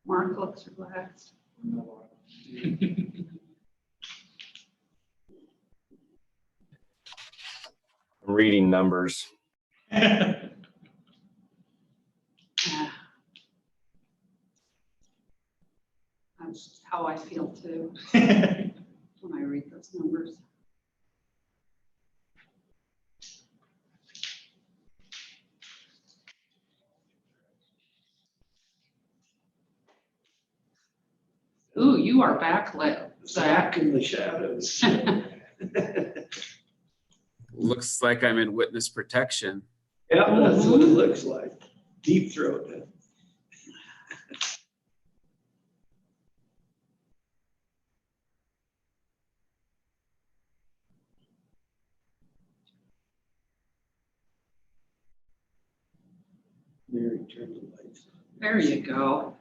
Mark looks relaxed. Reading numbers. Yeah. That's how I feel too when I read those numbers. Ooh, you are backlit, Zach. In the shadows. Looks like I'm in witness protection. Yeah, that's what it looks like. Deep throat. Mary, turn the lights on. There you go.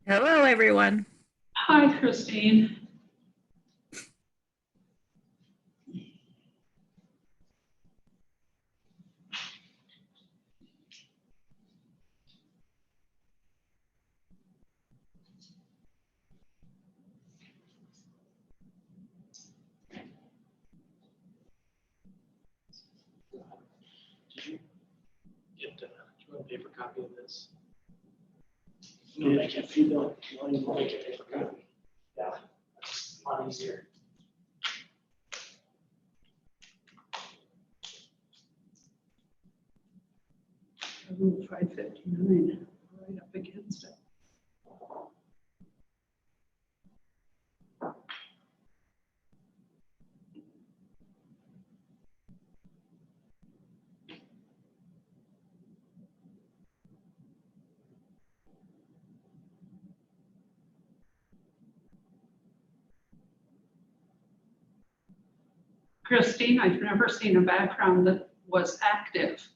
Hello, everyone. Hi, Christine. Get, do you want a paper copy of this? No, if you don't, I'll make a paper copy. Yeah, that's a lot easier. Ooh, 5:59, right up against it. Christine, I've never seen a background that was active.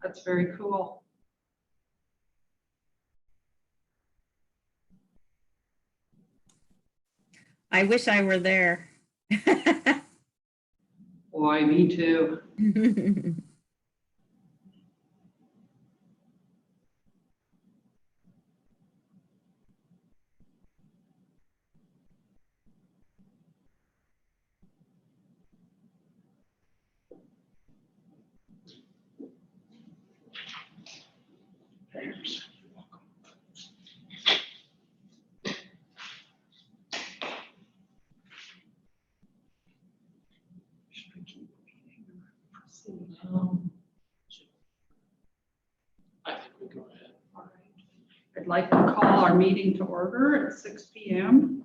That's very cool. I wish I were there. Boy, me too. Thanks. Should I keep reading or proceed? I think we go ahead. All right. I'd like to call our meeting to order at 6 p.m.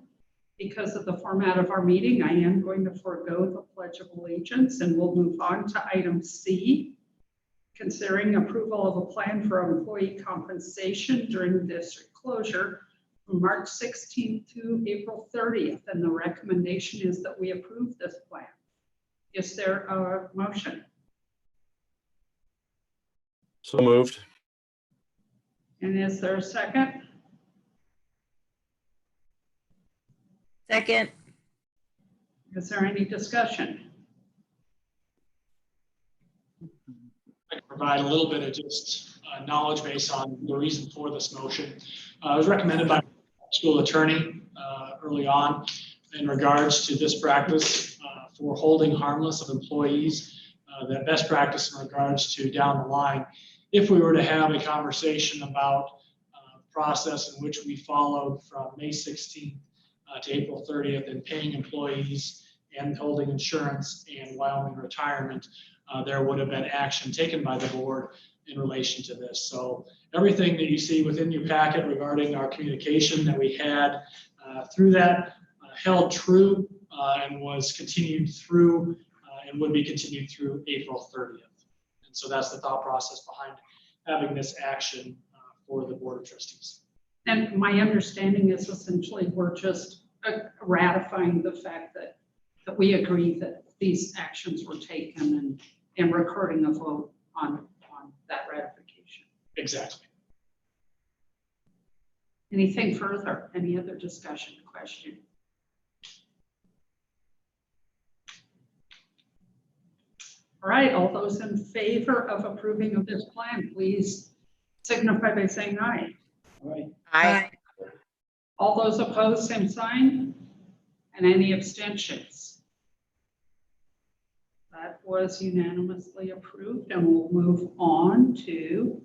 Because of the format of our meeting, I am going to forego the Pledge of Allegiance and we'll move on to item C, considering approval of a plan for employee compensation during district closure from March 16th to April 30th. And the recommendation is that we approve this plan. Is there a motion? So moved. And is there a second? Second. Is there any discussion? I can provide a little bit of just knowledge base on the reason for this motion. It was recommended by school attorney early on in regards to this practice for holding harmless of employees, that best practice in regards to down the line. If we were to have a conversation about process in which we followed from May 16th to April 30th and paying employees and holding insurance and Wyoming retirement, there would have been action taken by the board in relation to this. So everything that you see within your packet regarding our communication that we had through that held true and was continued through and would be continued through April 30th. And so that's the thought process behind having this action for the Board of Trustees. And my understanding is essentially we're just ratifying the fact that we agree that these actions were taken and recording a vote on that ratification. Exactly. Anything further? Any other discussion, question? All right, all those in favor of approving of this plan, please signify by saying aye. All right. Aye. All those opposed, same sign. And any abstentions? That was unanimously approved, and we'll move on to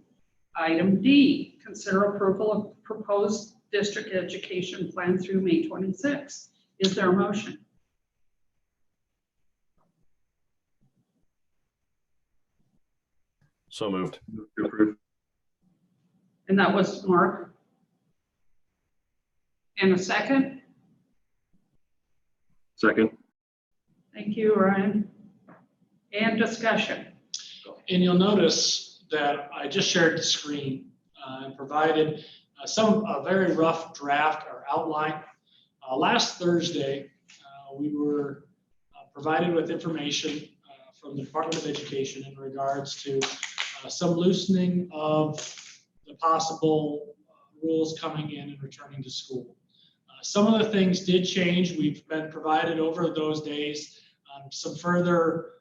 item D. Consider approval of proposed district education plan through May 26th. Is there a motion? So moved. And that was Mark. And a second? Second. Thank you, Ryan. And discussion. And you'll notice that I just shared the screen and provided a very rough draft or outline. Last Thursday, we were provided with information from the Department of Education in regards to some loosening of the possible rules coming in and returning to school. Some of the things did change. We've been provided over those days some further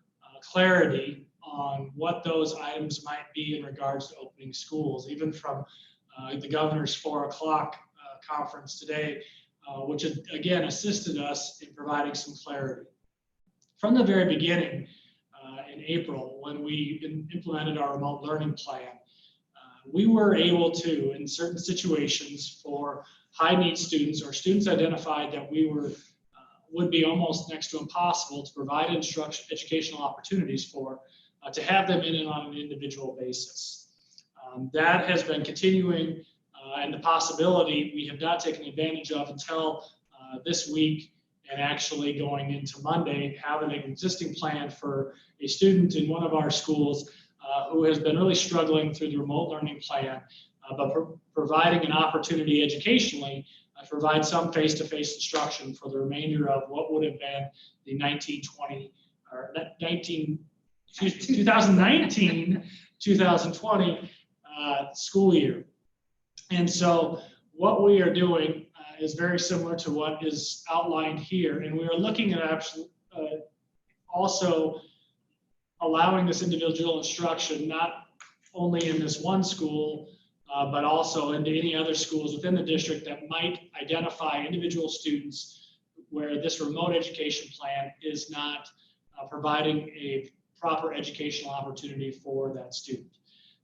clarity on what those items might be in regards to opening schools, even from the governor's 4 o'clock conference today, which again assisted us in providing some clarity. From the very beginning in April, when we implemented our remote learning plan, we were able to, in certain situations for high need students or students identified that we would be almost next to impossible to provide educational opportunities for, to have them in and on an individual basis. That has been continuing, and the possibility we have not taken advantage of until this week, and actually going into Monday, having an existing plan for a student in one of our schools who has been really struggling through the remote learning plan, but providing an opportunity educationally to provide some face-to-face instruction for the remainder of what would have been the 2019-2020 school year. And so what we are doing is very similar to what is outlined here. And we are looking at also allowing this individual instruction, not only in this one school, but also into any other schools within the district that might identify individual students where this remote education plan is not providing a proper educational opportunity for that student.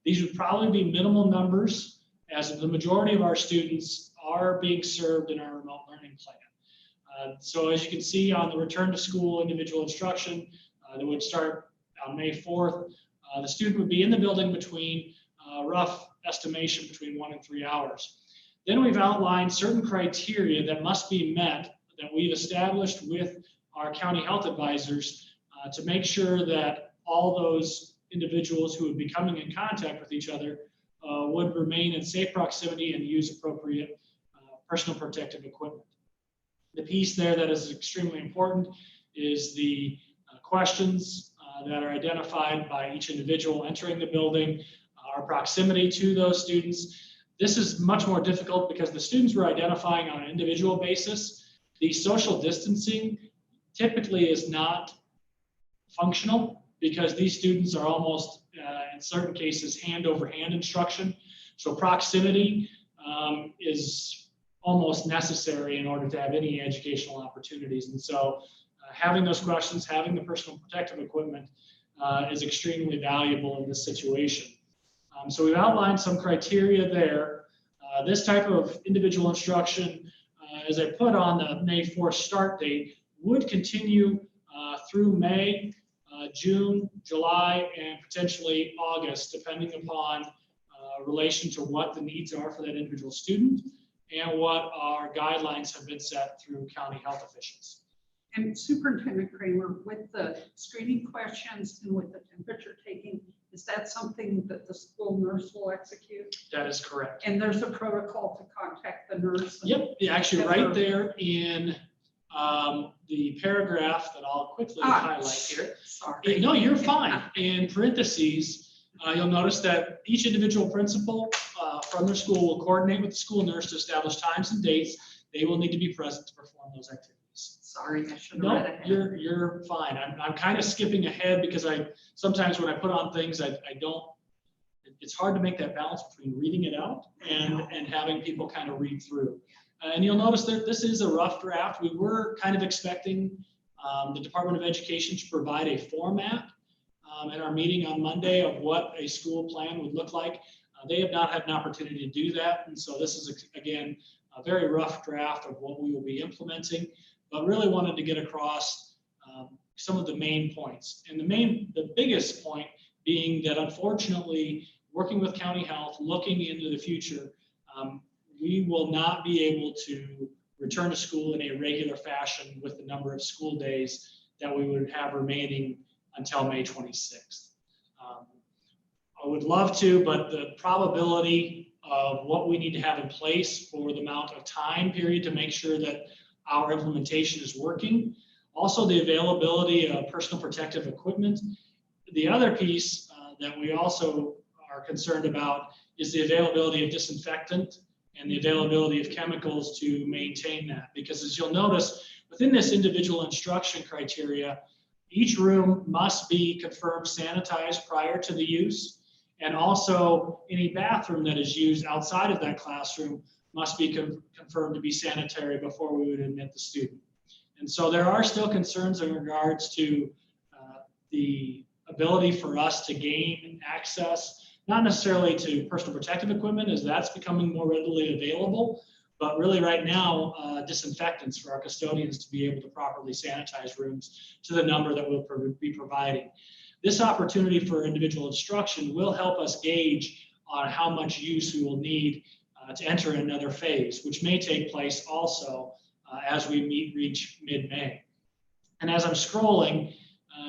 These would probably be minimal numbers, as the majority of our students are being served in our remote learning plan. So as you can see on the return to school individual instruction that would start on May 4th, the student would be in the building between rough estimation between 1 and 3 hours. Then we've outlined certain criteria that must be met that we've established with our county health advisors to make sure that all those individuals who would be coming in contact with each other would remain in safe proximity and use appropriate personal protective equipment. The piece there that is extremely important is the questions that are identified by each individual entering the building, our proximity to those students. This is much more difficult because the students we're identifying on an individual basis. The social distancing typically is not functional because these students are almost, in certain cases, hand-over-hand instruction. So proximity is almost necessary in order to have any educational opportunities. And so having those questions, having the personal protective equipment is extremely valuable in this situation. So we've outlined some criteria there. This type of individual instruction, as I put on the May 4th start date, would continue through May, June, July, and potentially August, depending upon relation to what the needs are for that individual student and what our guidelines have been set through county health officials. And Superintendent Kramer, with the screening questions and with the temperature taking, is that something that the school nurse will execute? That is correct. And there's a protocol to contact the nurse? Yep, actually right there in the paragraph that I'll quickly highlight here. Sorry. No, you're fine. In parentheses, you'll notice that each individual principal from their school will coordinate with the school nurse to establish times and dates. They will need to be present to perform those activities. Sorry, I should have read No, ahead. you're fine. I'm kind of skipping ahead because sometimes when I put on things, I don't, it's hard to make that balance between reading it out and having people kind of read through. And you'll notice that this is a rough draft. We were kind of expecting the Department of Education to provide a format in our meeting on Monday of what a school plan would look like. They have not had an opportunity to do that. And so this is, again, a very rough draft of what we will be implementing, but really wanted to get across some of the main points. And the biggest point being that unfortunately, working with county health, looking into the future, we will not be able to return to school in a regular fashion with the number of school days that we would have remaining until May 26th. I would love to, but the probability of what we need to have in place for the amount of time period to make sure that our implementation is working. Also, the availability of personal protective equipment. The other piece that we also are concerned about is the availability of disinfectant and the availability of chemicals to maintain that. Because as you'll notice, within this individual instruction criteria, each room must be confirmed sanitized prior to the use. And also any bathroom that is used outside of that classroom must be confirmed to be sanitary before we would admit the student. And so there are still concerns in regards to the ability for us to gain access, not necessarily to personal protective equipment, as that's becoming more readily available, but really right now, disinfectants for our custodians to be able to properly sanitize rooms to the number that we'll be providing. This opportunity for individual instruction will help us gauge on how much use we will need to enter another phase, which may take place also as we reach mid-May. And as I'm scrolling,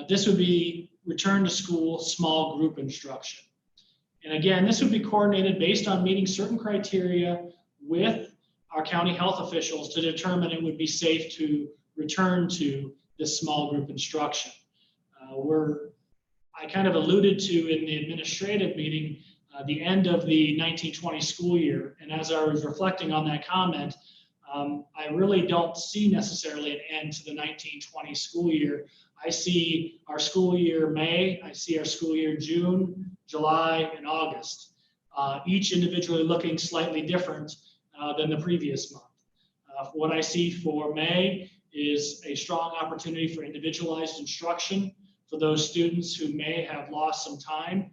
this would be return to school small group instruction. And again, this would be coordinated based on meeting certain criteria with our county health officials to determine it would be safe to return to this small group instruction. I kind of alluded to in the administrative meeting the end of the 1920 school year. And as I was reflecting on that comment, I really don't see necessarily an end to the 1920 school year. I see our school year May, I see our school year June, July, and August, each individually looking slightly different than the previous month. What I see for May is a strong opportunity for individualized instruction for those students who may have lost some time,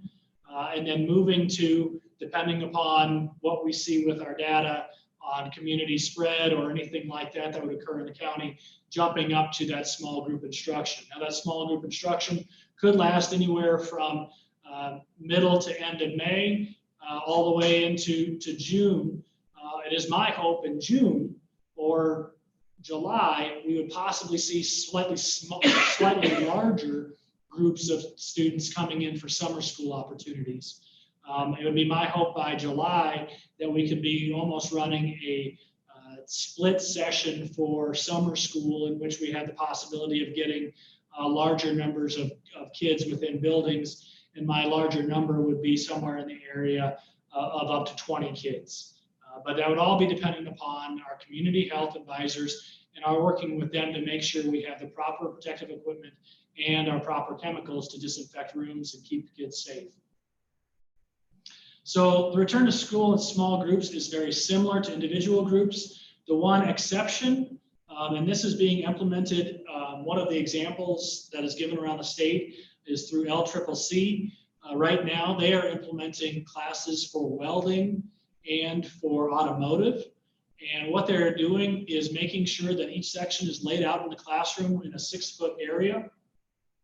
and then moving to, depending upon what we see with our data on community spread or anything like that that would occur in the county, jumping up to that small group instruction. Now that small group instruction could last anywhere from middle to end of May, all the way into June. It is my hope in June or July, we would possibly see slightly larger groups of students coming in for summer school opportunities. It would be my hope by July that we could be almost running a split session for summer school in which we had the possibility of getting larger numbers of kids within buildings. And my larger number would be somewhere in the area of up to 20 kids. But that would all be dependent upon our community health advisors and our working with them to make sure we have the proper protective equipment and our proper chemicals to disinfect rooms and keep the kids safe. So the return to school in small groups is very similar to individual groups. The one exception, and this is being implemented, one of the examples that is given around the state is through LCCC. Right now, they are implementing classes for welding and for automotive. And what they're doing is making sure that each section is laid out in the classroom in a 6-foot area.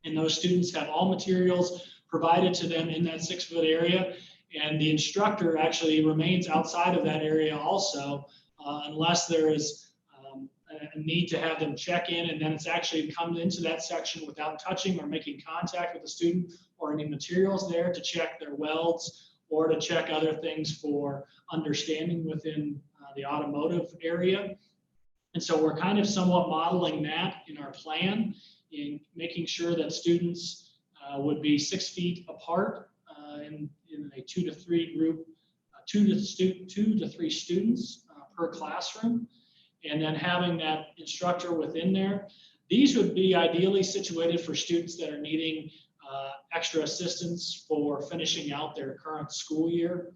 And those students have all materials provided to them in that 6-foot area. And the instructor actually remains outside of that area also, unless there is a need to have them check in, and then it's actually come into that section without touching or making contact with the student or any materials there to check their welds or to check other things for understanding within the automotive area. And so we're kind of somewhat modeling that in our plan, in making sure that students would be 6 feet apart in a 2 to 3 group, 2 to 3 students per classroom. and then having that instructor within there. These would be ideally situated for students that are needing extra assistance for finishing out their current school year,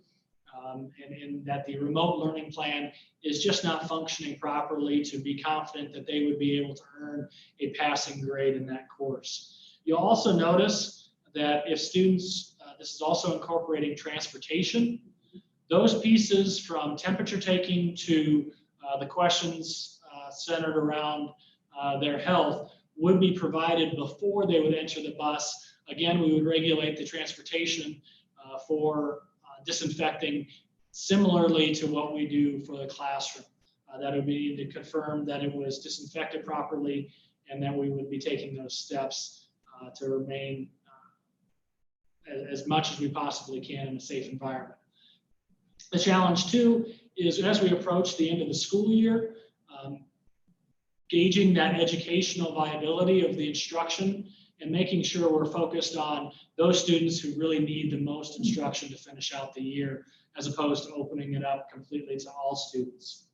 and that the remote learning plan is just not functioning properly to be confident that they would be able to earn a passing grade in that course. You'll also notice that if students, this is also incorporating transportation, those pieces from temperature taking to the questions centered around their health would be provided before they would enter the bus. Again, we would regulate the transportation for disinfecting similarly to what we do for the classroom. That would be to confirm that it was disinfected properly, and that we would be taking those steps to remain as much as we possibly can in a safe environment. The challenge too is as we approach the end of the school year, gauging that educational viability of the instruction and making sure we're focused on those students who really need the most instruction to finish out the year, as opposed to opening it up completely to all students.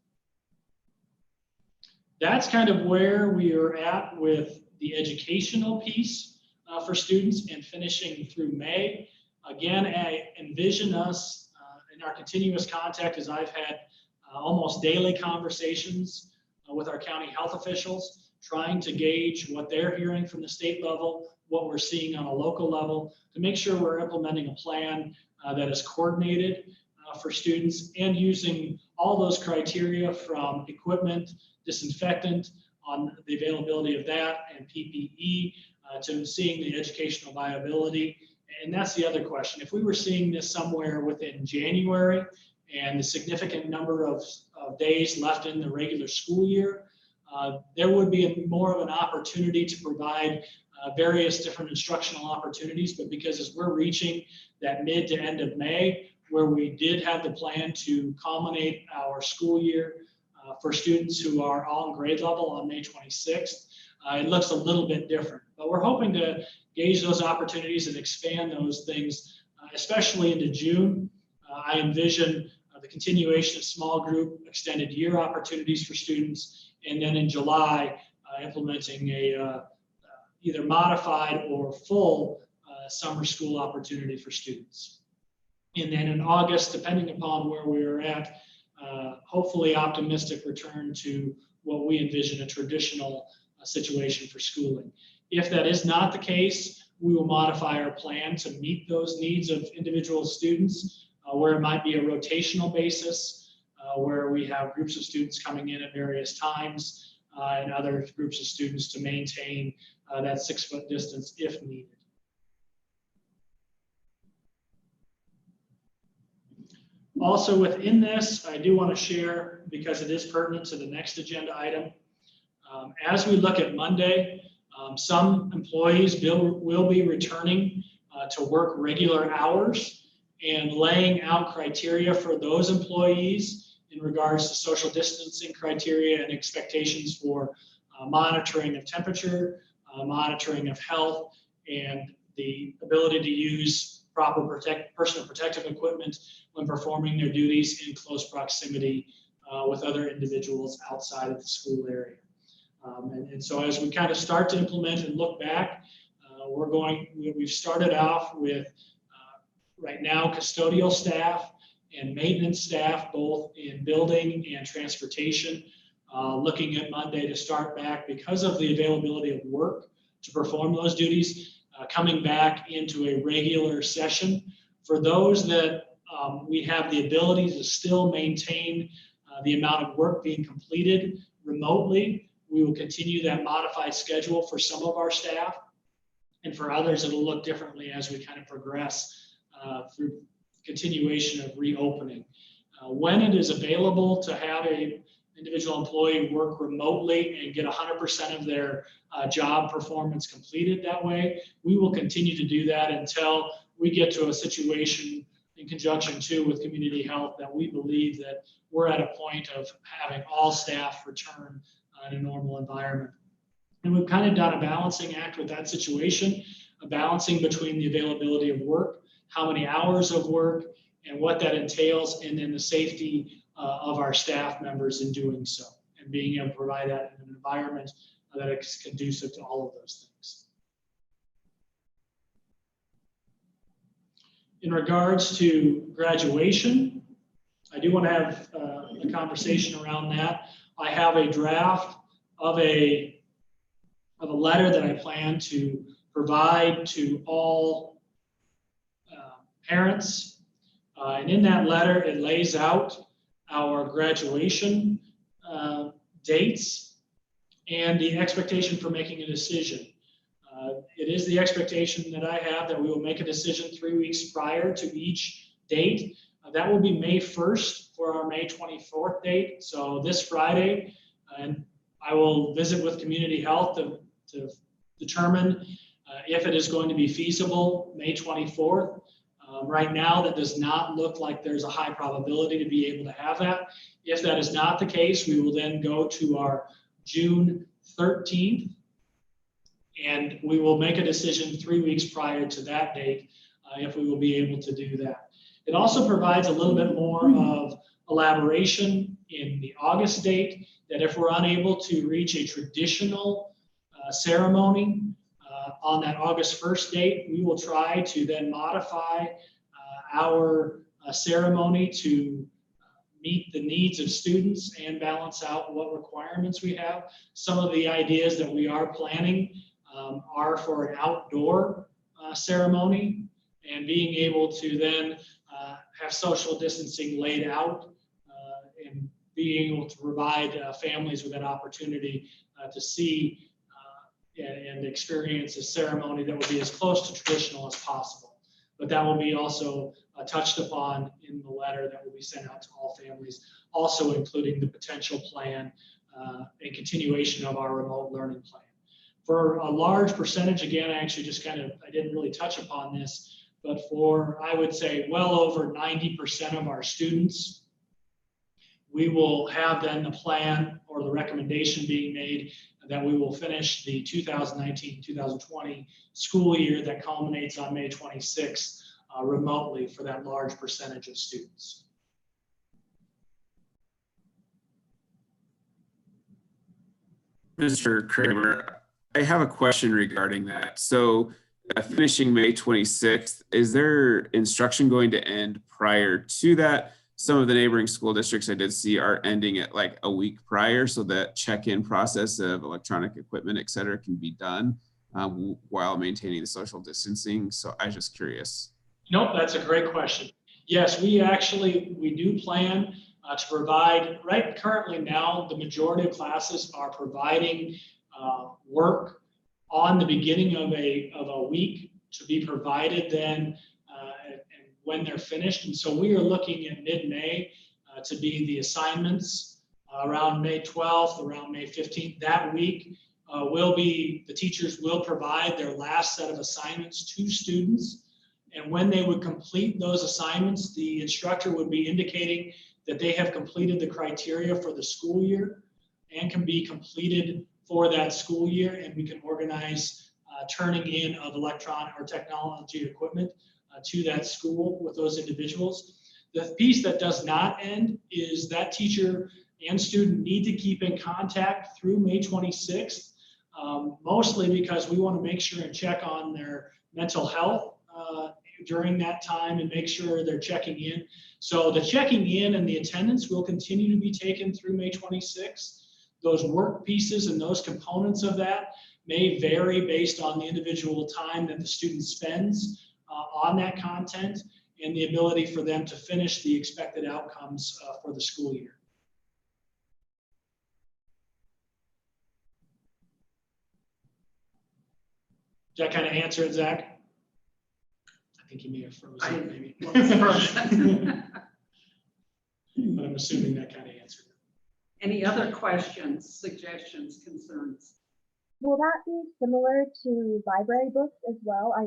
That's kind of where we are at with the educational piece for students and finishing through May. Again, I envision us in our continuous contact, as I've had almost daily conversations with our county health officials, trying to gauge what they're hearing from the state level, what we're seeing on a local level, to make sure we're implementing a plan that is coordinated for students, and using all those criteria from equipment, disinfectant, on the availability of that, and PPE, to seeing the educational viability. And that's the other question. If we were seeing this somewhere within January and the significant number of days left in the regular school year, there would be more of an opportunity to provide various different instructional opportunities. But because as we're reaching that mid to end of May, where we did have the plan to culminate our school year for students who are all in grade level on May 26th, it looks a little bit different. But we're hoping to gauge those opportunities and expand those things, especially into June. I envision the continuation of small group extended year opportunities for students, and then in July, implementing a either modified or full summer school opportunity for students. And then in August, depending upon where we are at, hopefully optimistic return to what we envision a traditional situation for schooling. If that is not the case, we will modify our plan to meet those needs of individual students, where it might be a rotational basis, where we have groups of students coming in at various times, and other groups of students to maintain that 6-foot distance if needed. Also within this, I do want to share, because it is pertinent to the next agenda item, as we look at Monday, some employees will be returning to work regular hours, and laying out criteria for those employees in regards to social distancing criteria and expectations for monitoring of temperature, monitoring of health, and the ability to use proper personal protective equipment when performing their duties in close proximity with other individuals outside of the school area. And so as we kind of start to implement and look back, we've started off with right now custodial staff and maintenance staff, both in building and transportation, looking at Monday to start back because of the availability of work to perform those duties, coming back into a regular session. For those that we have the ability to still maintain the amount of work being completed remotely, we will continue that modified schedule for some of our staff. And for others, it'll look differently as we kind of progress through continuation of reopening. When it is available to have an individual employee work remotely and get 100% of their job performance completed that way, we will continue to do that until we get to a situation in conjunction too with community health that we believe that we're at a point of having all staff return in a normal environment. And we've kind of done a balancing act with that situation, a balancing between the availability of work, how many hours of work, and what that entails, and then the safety of our staff members in doing so. and being able to provide that in an environment that is conducive to all of those things. In regards to graduation, I do want to have a conversation around that. I have a draft of a letter that I plan to provide to all parents. And in that letter, it lays out our graduation dates and the expectation for making a decision. It is the expectation that I have that we will make a decision 3 weeks prior to each date. That will be May 1st for our May 24th date. So this Friday, and I will visit with Community Health to determine if it is going to be feasible May 24th. Right now, that does not look like there's a high probability to be able to have that. If that is not the case, we will then go to our June 13th, and we will make a decision 3 weeks prior to that date if we will be able to do that. It also provides a little bit more of elaboration in the August date, that if we're unable to reach a traditional ceremony on that August 1st date, we will try to then modify our ceremony to meet the needs of students and balance out what requirements we have. Some of the ideas that we are planning are for an outdoor ceremony, and being able to then have social distancing laid out and being able to provide families with that opportunity to see and experience a ceremony that will be as close to traditional as possible. But that will be also touched upon in the letter that will be sent out to all families, also including the potential plan and continuation of our remote learning plan. For a large percentage, again, I didn't really touch upon this, but for, I would say, well over 90% of our students, we will have then the plan or the recommendation being made that we will finish the 2019-2020 school year that culminates on May 26th remotely for that large percentage of students. Mr. Kramer, I have a question regarding that. So finishing May 26th, is there instruction going to end prior to that? Some of the neighboring school districts I did see are ending it like a week prior, so that check-in process of electronic equipment, et cetera, can be done while maintaining the social distancing. So I was just curious. Nope, that's a great question. Yes, we do plan to provide, right currently now, the majority of classes are providing work on the beginning of a week to be provided then when they're finished. And so we are looking at mid-May to be the assignments around May 12th, around May 15th. That week the teachers will provide their last set of assignments to students. And when they would complete those assignments, the instructor would be indicating that they have completed the criteria for the school year and can be completed for that school year, and we can organize turning in of electronic or technology equipment to that school with those individuals. The piece that does not end is that teacher and student need to keep in contact through May 26th, mostly because we want to make sure and check on their mental health during that time and make sure they're checking in. So the checking in and the attendance will continue to be taken through May 26th. Those work pieces and those components of that may vary based on the individual time that the student spends on that content and the ability for them to finish the expected outcomes for the school year. Does that kind of answer it, Zach? I think he may have frozen, maybe. But I'm assuming that kind of answered it. Any other questions, suggestions, concerns? Will that be similar to library books as well? I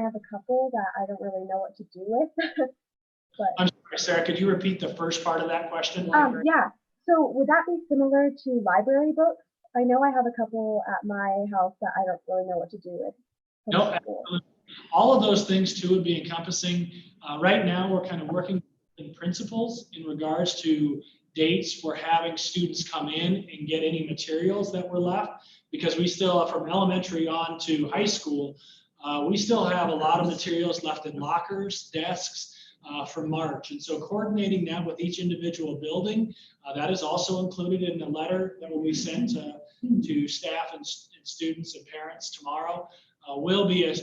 have a couple that I don't really know what to do with. But I'm sorry, Sarah, could you repeat the first part of that question? yeah. So would that be similar to library books? I know I have a couple at my house that I don't really know what to do with. No, absolutely. All of those things too would be encompassing. Right now, we're kind of working in principles in regards to dates for having students come in and get any materials that were left, because we still, from elementary on to high school, we still have a lot of materials left in lockers, desks from March. And so coordinating that with each individual building, that is also included in the letter that will be sent to staff and students and parents tomorrow, will be a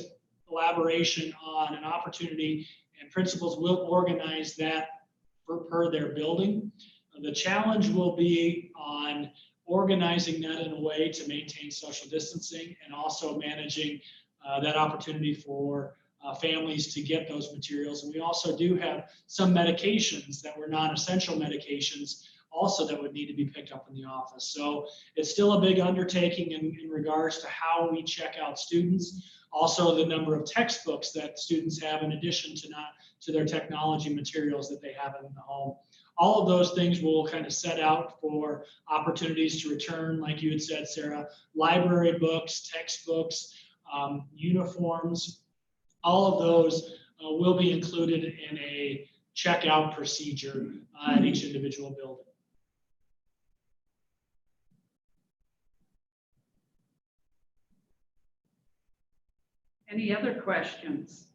collaboration on an opportunity, and principals will organize that per their building. The challenge will be on organizing that in a way to maintain social distancing and also managing that opportunity for families to get those materials. And we also do have some medications that were non-essential medications also that would need to be picked up in the office. So it's still a big undertaking in regards to how we check out students. Also, the number of textbooks that students have in addition to their technology materials that they have in the home. All of those things will kind of set out for opportunities to return, like you had said, Sarah, library books, textbooks, uniforms, all of those will be included in a checkout procedure at each individual building. Any other questions?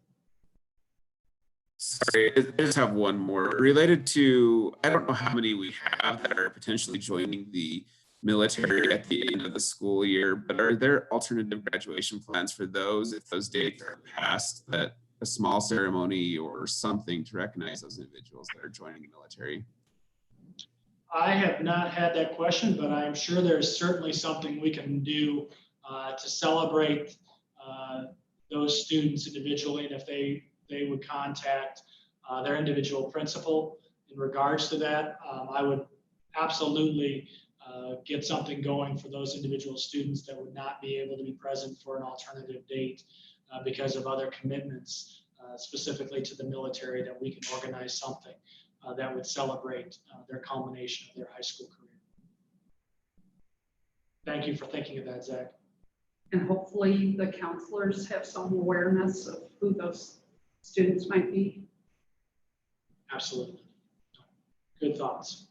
Sorry, I just have one more related to, I don't know how many we have that are potentially joining the military at the end of the school year, but are there alternative graduation plans for those if those dates are passed, that a small ceremony or something to recognize those individuals that are joining the military? I have not had that question, but I'm sure there's certainly something we can do to celebrate those students individually, and if they would contact their individual principal in regards to that, I would absolutely get something going for those individual students that would not be able to be present for an alternative date because of other commitments, specifically to the military, that we can organize something that would celebrate their culmination of their high school career. Thank you for thinking of that, Zach. And hopefully the counselors have some awareness of who those students might be. Absolutely. Good thoughts.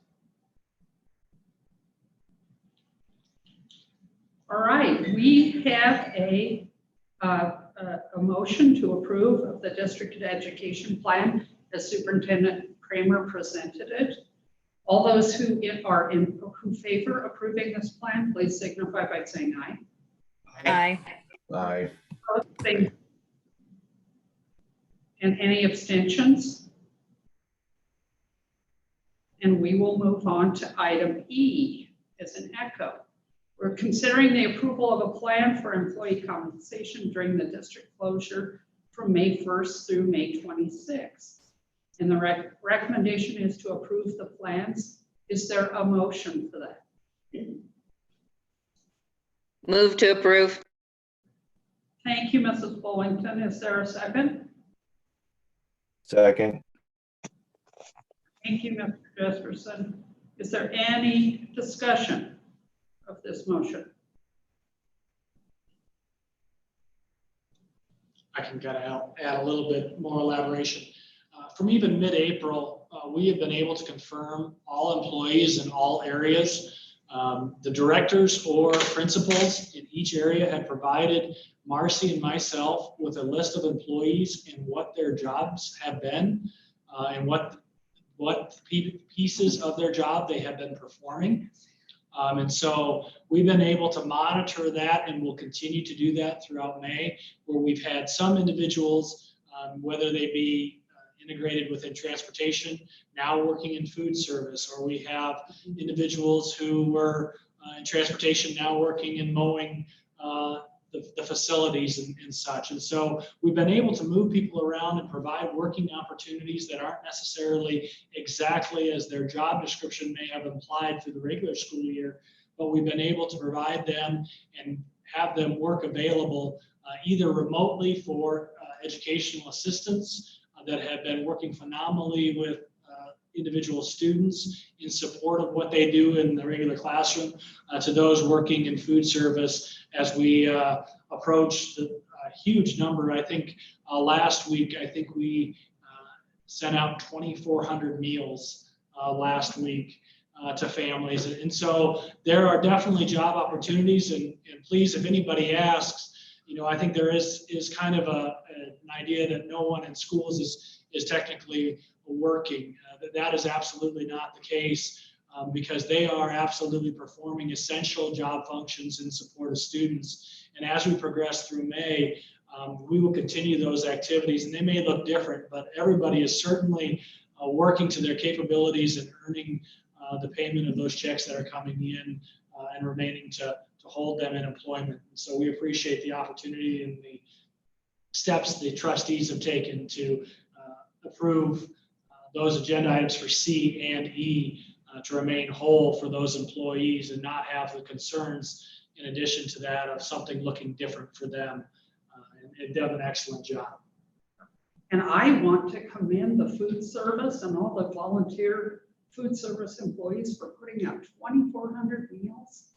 All right, we have a motion to approve of the district education plan as Superintendent Kramer presented it. All those who favor approving this plan, please signify by saying aye. Aye. Aye. And any abstentions? And we will move on to item E as an echo. We're considering the approval of a plan for employee compensation during the district closure from May 1st through May 26th. And the recommendation is to approve the plans. Is there a motion for that? Move to approve. Thank you, Mrs. Bullington. Is there a second? Second. Thank you, Mr. Jesperson. Is there any discussion of this motion? I can kind of add a little bit more elaboration. From even mid-April, we have been able to confirm all employees in all areas. The directors or principals in each area have provided Marcy and myself with a list of employees and what their jobs have been and what pieces of their job they have been performing. And so we've been able to monitor that, and we'll continue to do that throughout May, where we've had some individuals, whether they be integrated within transportation, now working in food service, or we have individuals who were in transportation now working in mowing the facilities and such. And so we've been able to move people around and provide working opportunities that aren't necessarily exactly as their job description may have implied through the regular school year, but we've been able to provide them and have them work available either remotely for educational assistants that have been working phenomenally with individual students in support of what they do in the regular classroom, to those working in food service as we approach the huge number. I think last week, I think we sent out 2,400 meals last week to families. And so there are definitely job opportunities. And please, if anybody asks, I think there is kind of an idea that no one in schools is technically working. That is absolutely not the case, because they are absolutely performing essential job functions in support of students. And as we progress through May, we will continue those activities, and they may look different, but everybody is certainly working to their capabilities and earning the payment of those checks that are coming in and remaining to hold them in employment. And so we appreciate the opportunity and the steps the trustees have taken to approve those agenda items for C and E to remain whole for those employees and not have the concerns in addition to that of something looking different for them. And done an excellent job. And I want to commend the food service and all the volunteer food service employees for putting out 2,400 meals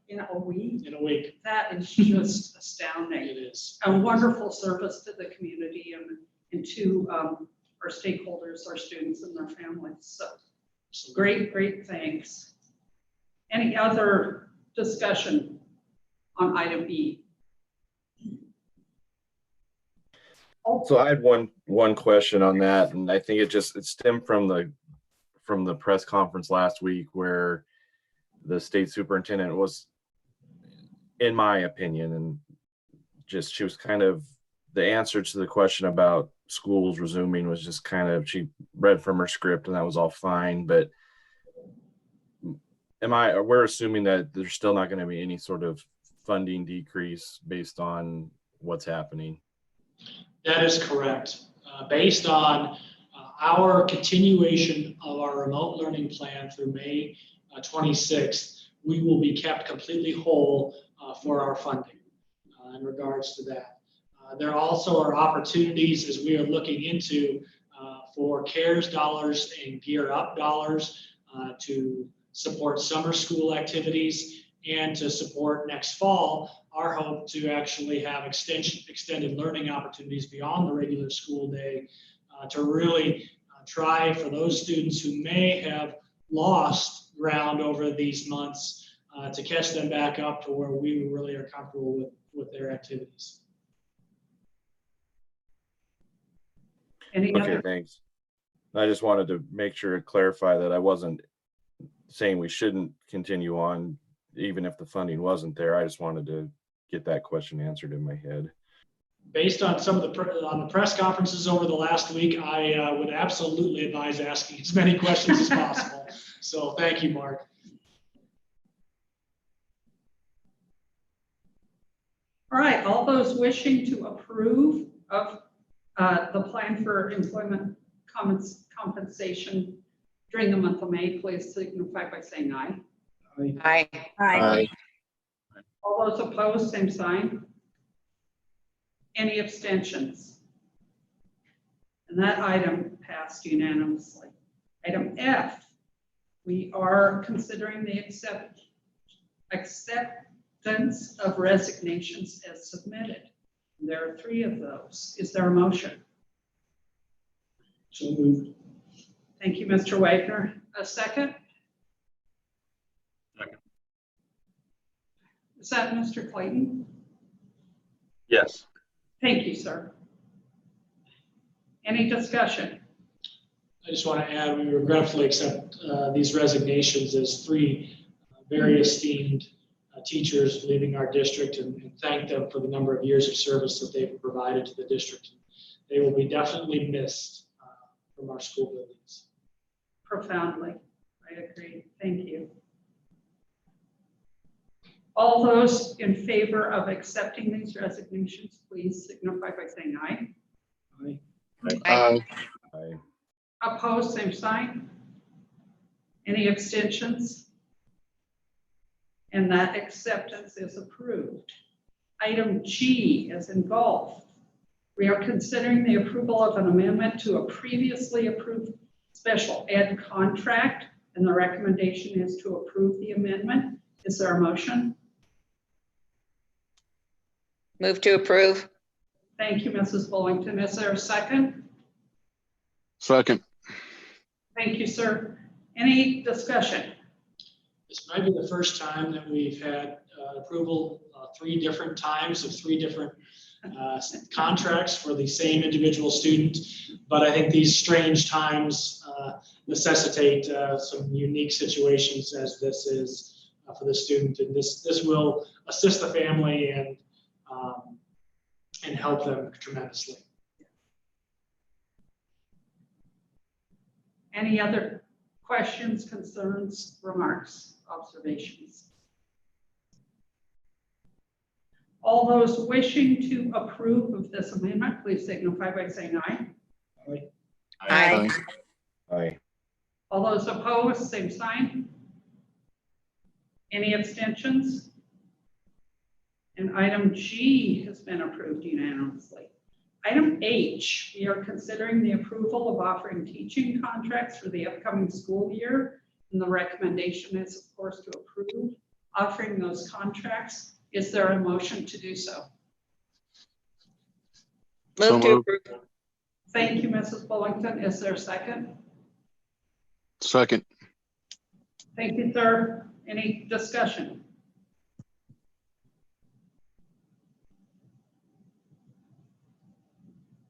in a week. In a week. That is just astounding. It is. A wonderful service to the community and to our stakeholders, our students and their families. So great thanks. Any other discussion on item B? So I had one question on that, and I think it stemmed from the press conference last week where the state superintendent was, in my opinion, and she was kind of, the answer to the question about schools resuming was just kind of, she read from her script and that was all fine, but we're assuming that there's still not going to be any sort of funding decrease based on what's happening. That is correct. Based on our continuation of our remote learning plan through May 26th, we will be kept completely whole for our funding in regards to that. There also are opportunities as we are looking into for CARES dollars and Gear Up dollars to support summer school activities and to support next fall our hope to actually have extended learning opportunities beyond the regular school day to really try for those students who may have lost ground over these months to catch them back up to where we really are comfortable with their activities. Okay, thanks. I just wanted to make sure to clarify that I wasn't saying we shouldn't continue on even if the funding wasn't there. I just wanted to get that question answered in my head. Based on some of the press conferences over the last week, I would absolutely advise asking as many questions as possible. So thank you, Mark. All right, all those wishing to approve of the plan for employment compensation during the month of May, please signify by saying aye. Aye. Aye. All those opposed, same sign. Any abstentions? And that item passed unanimously. Item F, we are considering the acceptance of resignations as submitted. There are 3 of those. Is there a motion? So moved. Thank you, Mr. Wagner. A second? Second. Is that Mr. Clayton? Yes. Thank you, sir. Any discussion? I just want to add, we regretfully accept these resignations as 3 very esteemed teachers leaving our district and thank them for the number of years of service that they've provided to the district. They will be definitely missed from our school buildings. Profoundly. I agree. Thank you. All those in favor of accepting these resignations, please signify by saying aye. Aye. Aye. Aye. Opposed, same sign. Any abstentions? And that acceptance is approved. Item G as in golf. We are considering the approval of an amendment to a previously approved special ed contract, and the recommendation is to approve the amendment. Is there a motion? Move to approve. Thank you, Mrs. Bullington. Is there a second? Second. Thank you, sir. Any discussion? This might be the first time that we've had approval 3 different times of 3 different contracts for the same individual student. But I think these strange times necessitate some unique situations as this is for the student. And this will assist the family and help them tremendously. Any other questions, concerns, remarks, observations? All those wishing to approve of this amendment, please signify by saying aye. Aye. Aye. All those opposed, same sign. Any abstentions? And item G has been approved unanimously. Item H, we are considering the approval of offering teaching contracts for the upcoming school year. And the recommendation is, of course, to approve offering those contracts. Is there a motion to do so? Move to approve. Thank you, Mrs. Bullington. Is there a second? Second. Thank you, sir. Any discussion?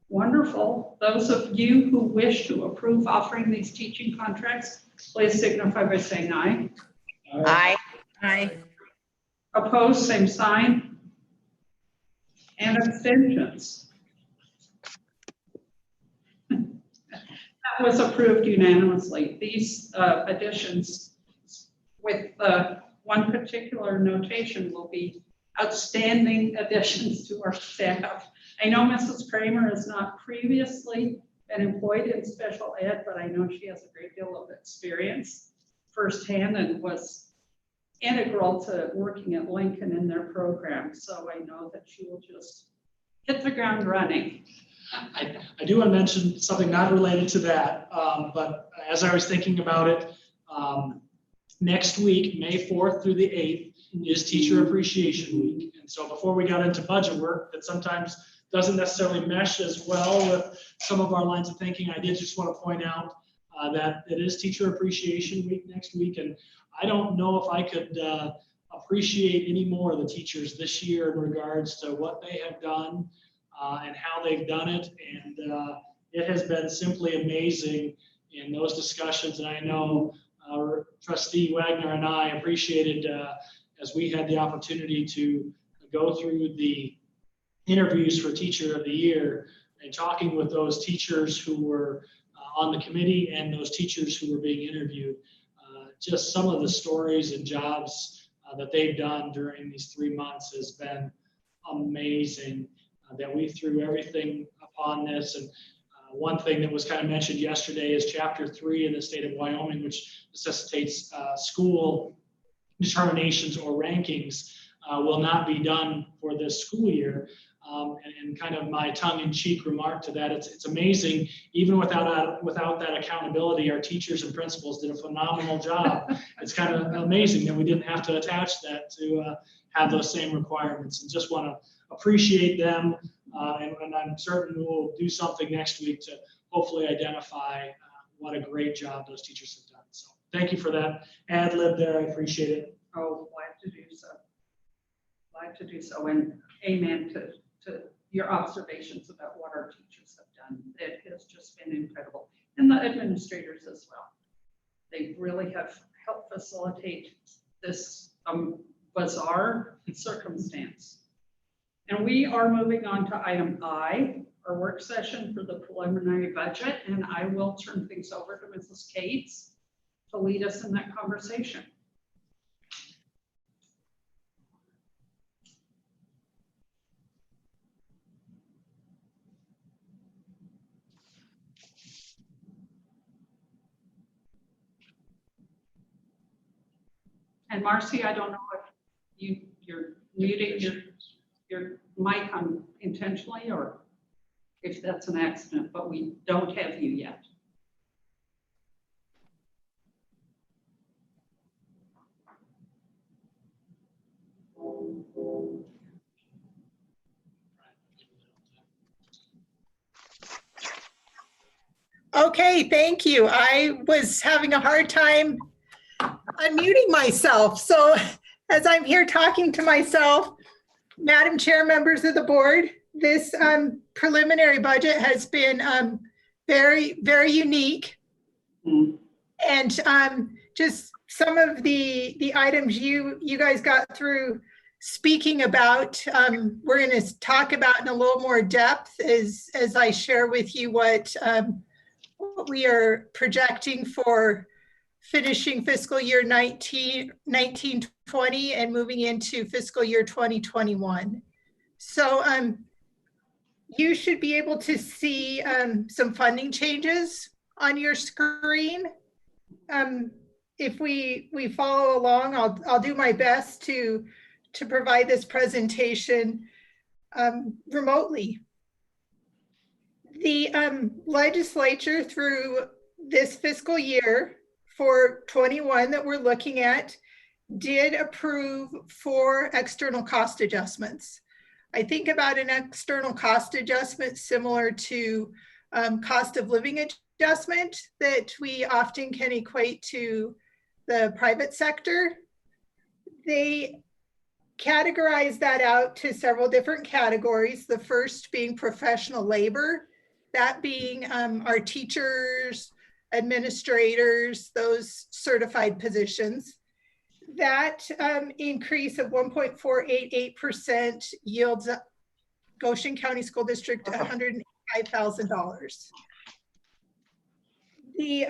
Wonderful. Those of you who wish to approve offering these teaching contracts, please signify by saying aye. Aye. Aye. Opposed, same sign. And abstentions. That was approved unanimously. These additions with one particular notation will be outstanding additions to our staff. I know Mrs. Kramer has not previously been employed in special ed, but I know she has a great deal of experience firsthand and was integral to working at Lincoln in their program. So I know that she will just hit the ground running. I do want to mention something not related to that, but as I was thinking about it, next week, May 4th through the 8th, is Teacher Appreciation Week. And so before we got into budget work, that sometimes doesn't necessarily mesh as well with some of our lines of thinking, I did just want to point out that it is Teacher Appreciation Week next week. And I don't know if I could appreciate any more of the teachers this year in regards to what they have done and how they've done it. And it has been simply amazing in those discussions. And I know Trustee Wagner and I appreciated as we had the opportunity to go through the interviews for Teacher of the Year and talking with those teachers who were on the committee and those teachers who were being interviewed. Just some of the stories and jobs that they've done during these 3 months has been amazing. That we threw everything upon this. And one thing that was kind of mentioned yesterday is Chapter 3 in the state of Wyoming, which necessitates school determinations or rankings, will not be done for this school year. And kind of my tongue-in-cheek remark to that, it's amazing, even without that accountability, our teachers and principals did a phenomenal job. It's kind of amazing that we didn't have to attach that to have those same requirements. And just want to appreciate them, and I'm certain we'll do something next week to hopefully identify what a great job those teachers have done. So thank you for that ad lib there. I appreciate it. Oh, glad to do so. Glad to do so. And amen to your observations about what our teachers have done. It has just been incredible. And the administrators as well. They really have helped facilitate this bizarre circumstance. And we are moving on to item I, our work session for the preliminary budget. And I will turn things over to Mrs. Cates to lead us in that conversation. And Marcy, I don't know if you're muting your mic intentionally or if that's an accident, but we don't have you yet. Okay, thank you. I was having a hard time unmuting myself. So as I'm here talking to myself, Madam Chair, members of the board, this preliminary budget has been very, very unique. Mm. And just some of the items you guys got through speaking about, we're going to talk about in a little more depth as I share with you what we are projecting for finishing fiscal year 1920 and moving into fiscal year 2021. So you should be able to see some funding changes on your screen. If we follow along, I'll do my best to provide this presentation remotely. The legislature through this fiscal year for 21 that we're looking at did approve 4 external cost adjustments. I think about an external cost adjustment similar to cost of living adjustment that we often can equate to the private sector. They categorize that out to several different categories. The first being professional labor, that being our teachers, administrators, those certified positions. That increase of 1.488% yields Goshen County School District $185,000. The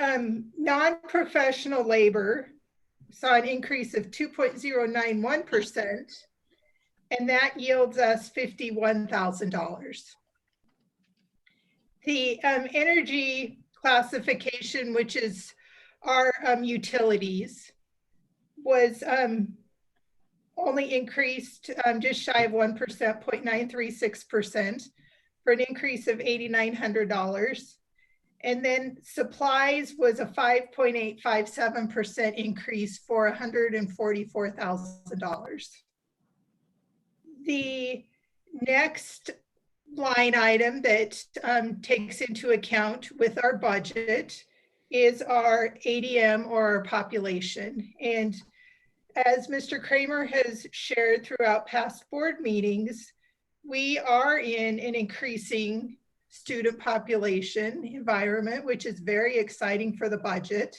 non-professional labor saw an increase of 2.091%, and that yields us $51,000. The energy classification, which is our utilities, was only increased just shy of 1%, 0.936%, for an increase of $8,900. And then supplies was a 5.857% increase for $144,000. The next line item that takes into account with our budget is our ADM, or our population. And as Mr. Kramer has shared throughout past board meetings, we are in an increasing student population environment, which is very exciting for the budget.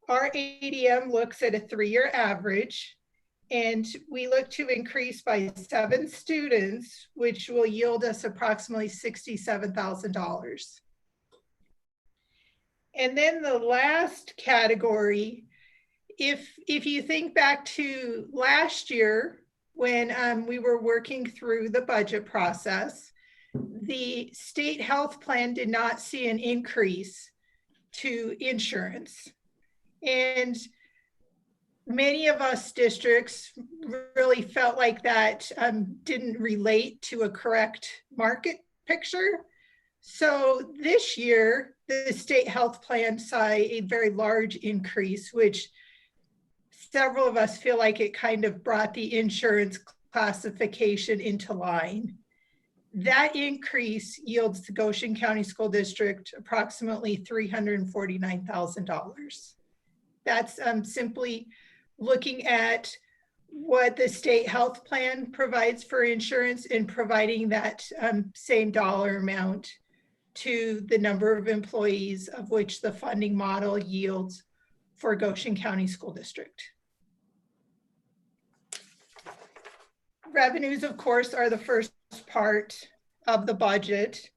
Our ADM looks at a 3-year average, and we look to increase by 7 students, which will yield us approximately $67,000. And then the last category, if you think back to last year when we were working through the budget process, the state health plan did not see an increase to insurance. And many of us districts really felt like that didn't relate to a correct market picture. So this year, the state health plan saw a very large increase, which several of us feel like it kind of brought the insurance classification into line. That increase yields the Goshen County School District approximately $349,000. That's simply looking at what the state health plan provides for insurance and providing that same dollar amount to the number of employees of which the funding model yields for Goshen County School District. Revenues, of course, are the first part of the budget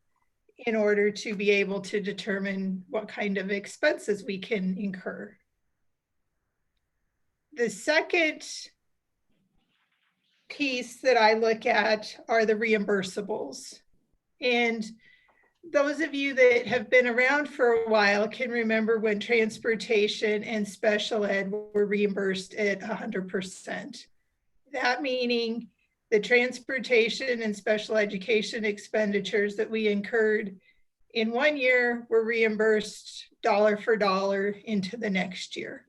in order to be able to determine what kind of expenses we can incur. The second piece that I look at are the reimbursables. And those of you that have been around for a while can remember when transportation and special ed were reimbursed at 100%. That meaning the transportation and special education expenditures that we incurred in one year were reimbursed dollar for dollar into the next year.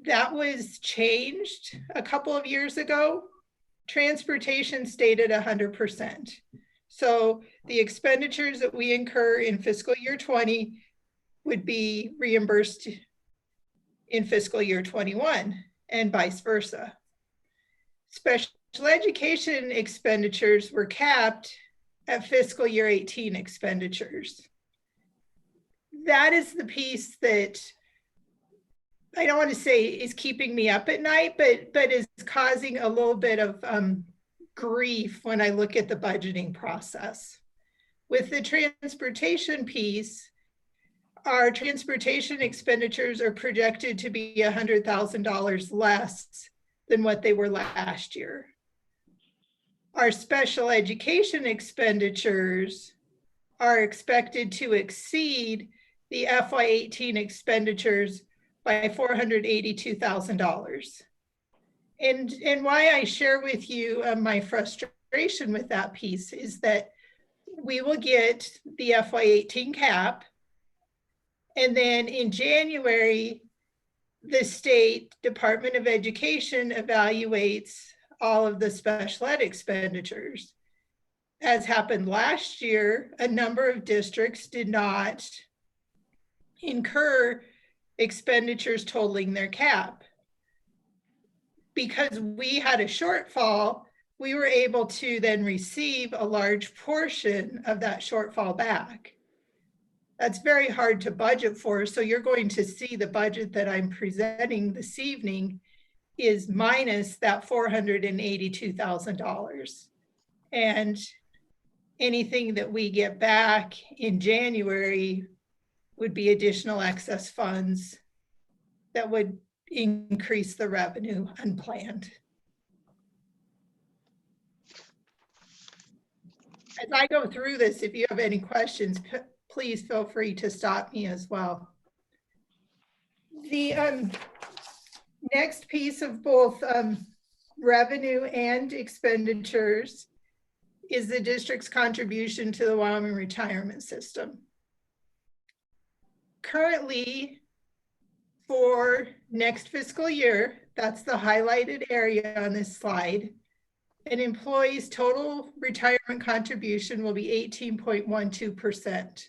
That was changed a couple of years ago. Transportation stayed at 100%. So the expenditures that we incur in fiscal year 20 would be reimbursed in fiscal year 21 and vice versa. Special education expenditures were capped at fiscal year 18 expenditures. That is the piece that I don't want to say is keeping me up at night, but is causing a little bit of grief when I look at the budgeting process. With the transportation piece, our transportation expenditures are projected to be $100,000 less than what they were last year. Our special education expenditures are expected to exceed the FY18 expenditures by $482,000. And why I share with you my frustration with that piece is that we will get the FY18 cap, and then in January, the State Department of Education evaluates all of the special ed expenditures. As happened last year, a number of districts did not incur expenditures totaling their cap. Because we had a shortfall, we were able to then receive a large portion of that shortfall back. That's very hard to budget for. So you're going to see the budget that I'm presenting this evening is minus that $482,000. And anything that we get back in January would be additional excess funds that would increase the revenue unplanned. As I go through this, if you have any questions, please feel free to stop me as well. The next piece of both revenue and expenditures is the district's contribution to the Wyoming retirement system. Currently, for next fiscal year, that's the highlighted area on this slide, an employee's total retirement contribution will be 18.12%.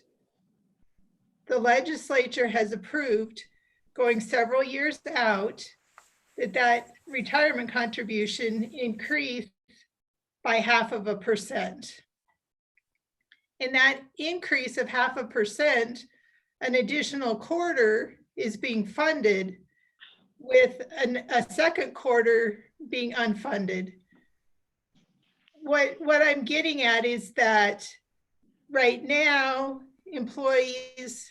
The legislature has approved, going several years out, that retirement contribution increased by 0.5%. In that increase of 0.5%, an additional quarter is being funded, with a second quarter being unfunded. What I'm getting at is that right now, employees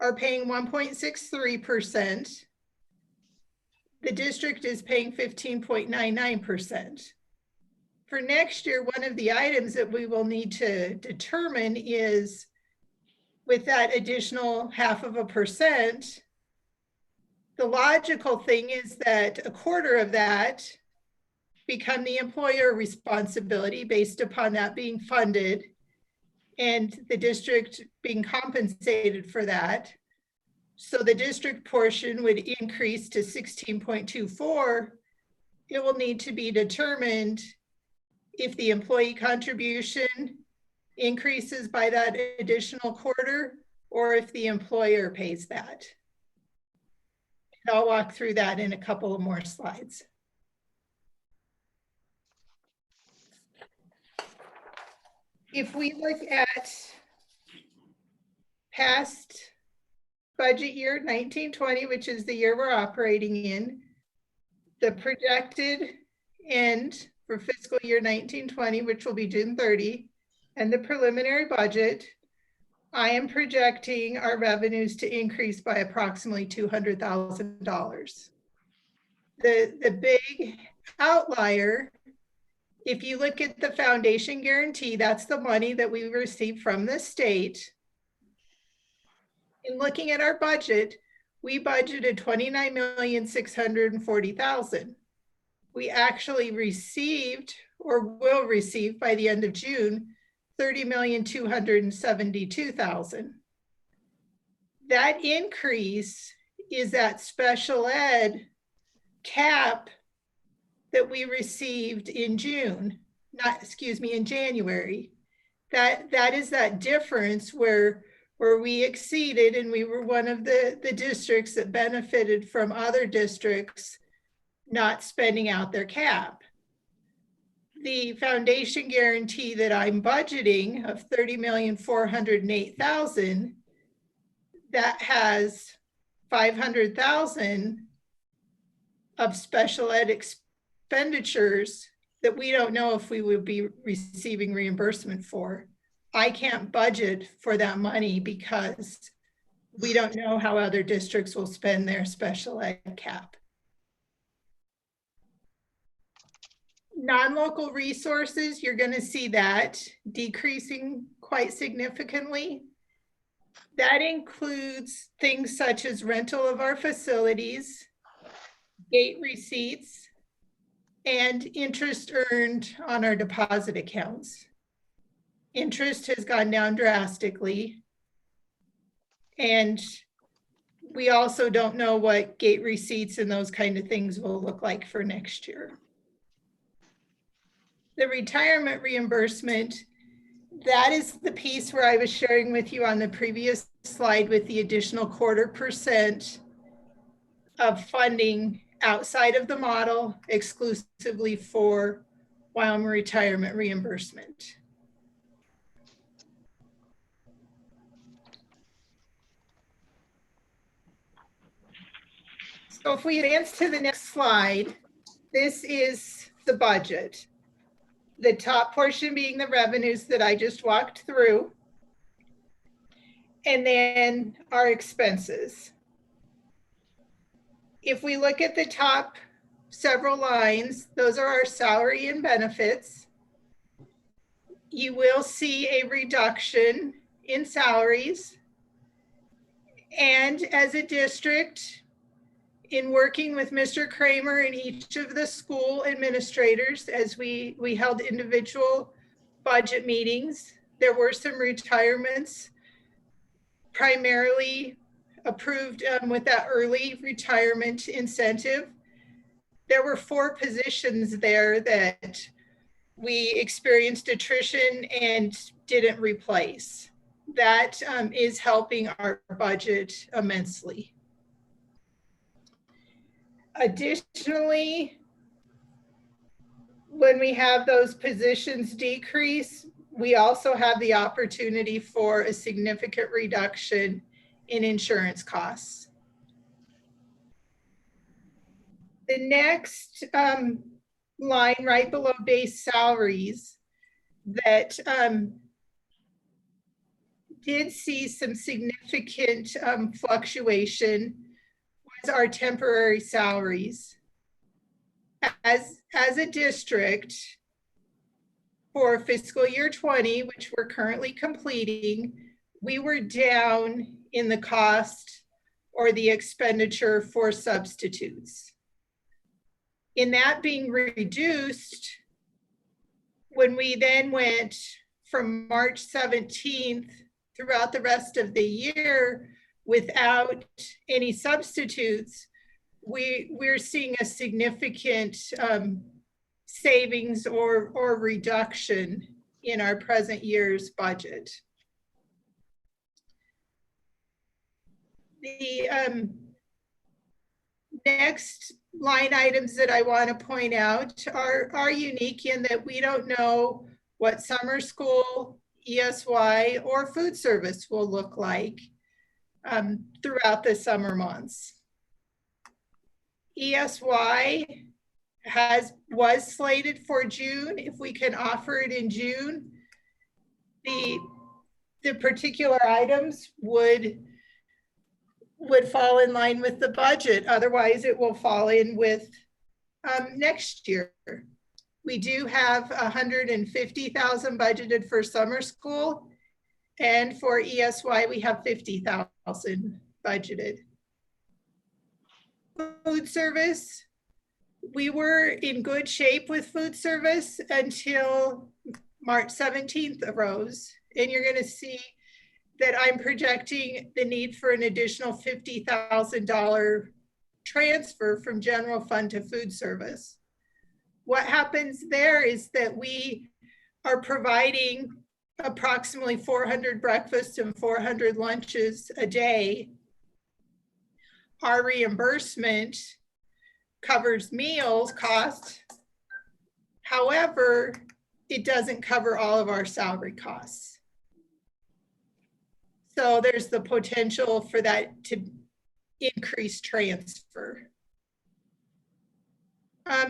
are paying 1.63%. The district is paying 15.99%. For next year, one of the items that we will need to determine is, with that additional 0.5%, the logical thing is that a quarter of that become the employer responsibility based upon that being funded and the district being compensated for that. So the district portion would increase to 16.24. It will need to be determined if the employee contribution increases by that additional quarter or if the employer pays that. And I'll walk through that in a couple of more slides. If we look at past budget year 1920, which is the year we're operating in, the projected end for fiscal year 1920, which will be June 30, and the preliminary budget, I am projecting our revenues to increase by approximately $200,000. The big outlier, if you look at the foundation guarantee, that's the money that we receive from the state. In looking at our budget, we budgeted $29,640,000. We actually received, or will receive by the end of June, $30,272,000. That increase is that special ed cap that we received in June, in January. That is that difference where where we exceeded, and we were one of the districts that benefited from other districts not spending out their cap. The foundation guarantee that I'm budgeting of $30,408,000, that has 500,000 of special ed expenditures that we don't know if we would be receiving reimbursement for. I can't budget for that money because we don't know how other districts will spend their special ed cap. Non-local resources, you're going to see that decreasing quite significantly. That includes things such as rental of our facilities, gate receipts, and interest earned on our deposit accounts. Interest has gone down drastically. And we also don't know what gate receipts and those kind of things will look like for next year. The retirement reimbursement, that is the piece where I was sharing with you on the previous slide with the additional 0.25% of funding outside of the model exclusively for Wyoming retirement reimbursement. So if we advance to the next slide, this is the budget. The top portion being the revenues that I just walked through, and then our expenses. If we look at the top several lines, those are our salary and benefits. You will see a reduction in salaries. And as a district, in working with Mr. Kramer and each of the school administrators, as we held individual budget meetings, there were some retirements primarily approved with that early retirement incentive. There were 4 positions there that we experienced attrition and didn't replace. That is helping our budget immensely. Additionally, when we have those positions decrease, we also have the opportunity for a significant reduction in insurance costs. The next line right below base salaries that did see some significant fluctuation was our temporary salaries. As a district for fiscal year 20, which we're currently completing, we were down in the cost or the expenditure for substitutes. In that being reduced, when we then went from March 17th throughout the rest of the year without any substitutes, we're seeing a significant savings or reduction in our present year's budget. The next line items that I want to point out are unique in that we don't know what summer school, ESY, or food service will look like throughout the summer months. ESY was slated for June. If we can offer it in June, the particular items would fall in line with the budget. Otherwise, it will fall in with next year. We do have 150,000 budgeted for summer school, and for ESY, we have 50,000 budgeted. Food service, we were in good shape with food service until March 17th arose, and you're going to see that I'm projecting the need for an additional $50,000 transfer from general fund to food service. What happens there is that we are providing approximately 400 breakfasts and 400 lunches a day. Our reimbursement covers meals costs. However, it doesn't cover all of our salary costs. So there's the potential for that to increase transfer.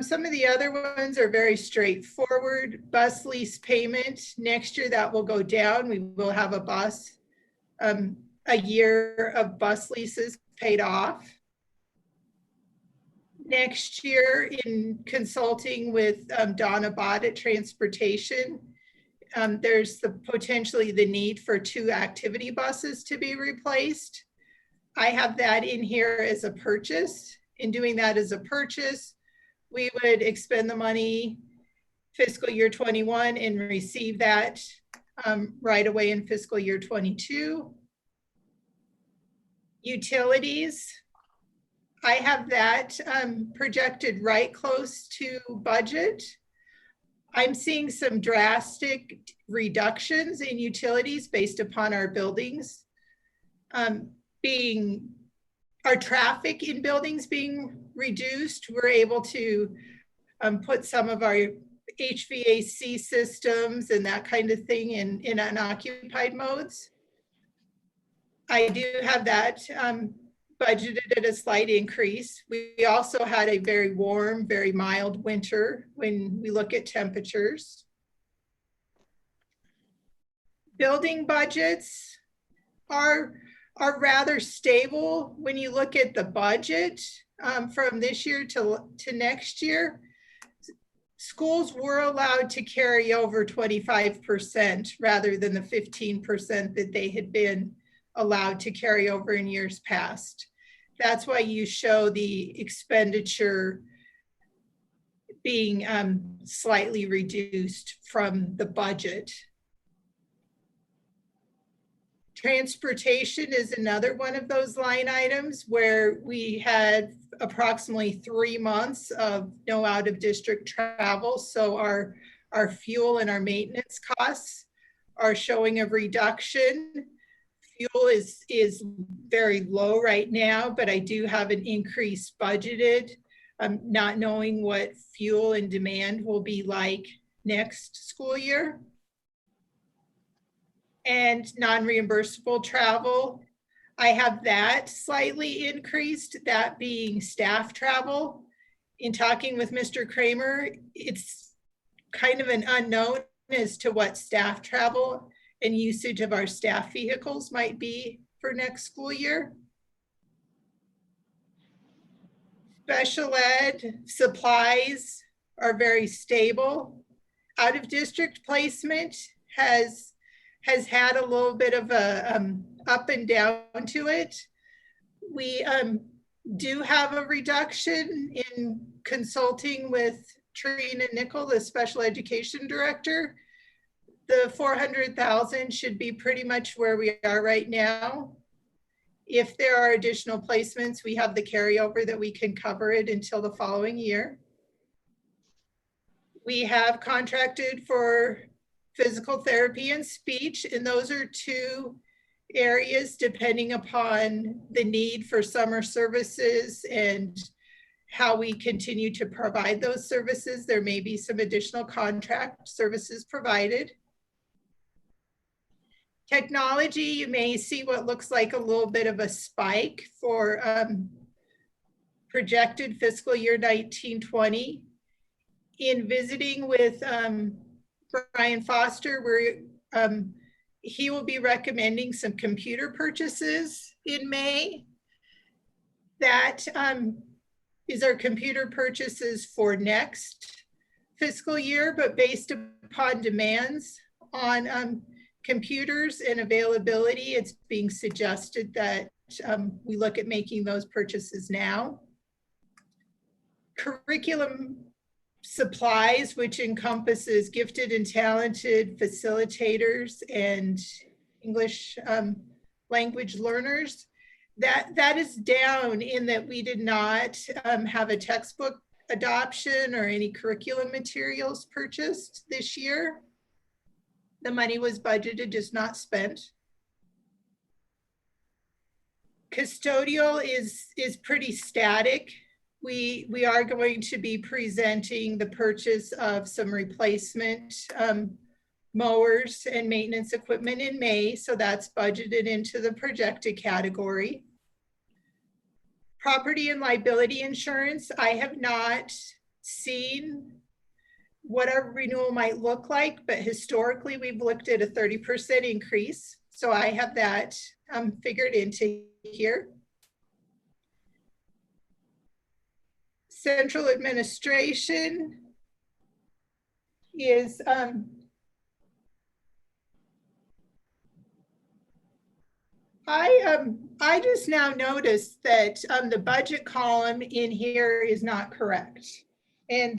Some of the other ones are very straightforward. Bus lease payment, next year that will go down. We will have a bus, a year of bus leases paid off. Next year, in consulting with Donna Bott at Transportation, there's potentially the need for 2 activity buses to be replaced. I have that in here as a purchase. In doing that as a purchase, we would expend the money fiscal year 21 and receive that right away in fiscal year 22. Utilities, I have that projected right close to budget. I'm seeing some drastic reductions in utilities based upon our buildings our traffic in buildings being reduced. We're able to put some of our HVAC systems and that kind of thing in unoccupied modes. I do have that budgeted at a slight increase. We also had a very warm, very mild winter when we look at temperatures. Building budgets are rather stable when you look at the budget from this year to next year. Schools were allowed to carry over 25% rather than the 15% that they had been allowed to carry over in years past. That's why you show the expenditure being slightly reduced from the budget. Transportation is another one of those line items where we had approximately 3 months of no out of district travel. So our fuel and our maintenance costs are showing a reduction. Fuel is very low right now, but I do have an increase budgeted. Not knowing what fuel and demand will be like next school year. And non-reimbursable travel, I have that slightly increased, that being staff travel. In talking with Mr. Kramer, it's kind of an unknown as to what staff travel and usage of our staff vehicles might be for next school year. Special ed supplies are very stable. Out of district placement has had a little bit of a up and down to it. We do have a reduction in consulting with Trina Nickel, the special education director. The 400,000 should be pretty much where we are right now. If there are additional placements, we have the carryover that we can cover it until the following year. We have contracted for physical therapy and speech, and those are 2 areas depending upon the need for summer services and how we continue to provide those services. There may be some additional contract services provided. Technology, you may see what looks like a little bit of a spike for projected fiscal year 1920. In visiting with Brian Foster, where he will be recommending some computer purchases in May. That is our computer purchases for next fiscal year, but based upon demands on computers and availability, it's being suggested that we look at making those purchases now. Curriculum supplies, which encompasses gifted and talented facilitators and English language learners, that is down in that we did not have a textbook adoption or any curriculum materials purchased this year. The money was budgeted, just not spent. Custodial is pretty static. We are going to be presenting the purchase of some replacement mowers and maintenance equipment in May, so that's budgeted into the projected category. Property and liability insurance, I have not seen what our renewal might look like, but historically we've looked at a 30% increase. So I have that figured into here. Central administration is I just now noticed that the budget column in here is not correct. And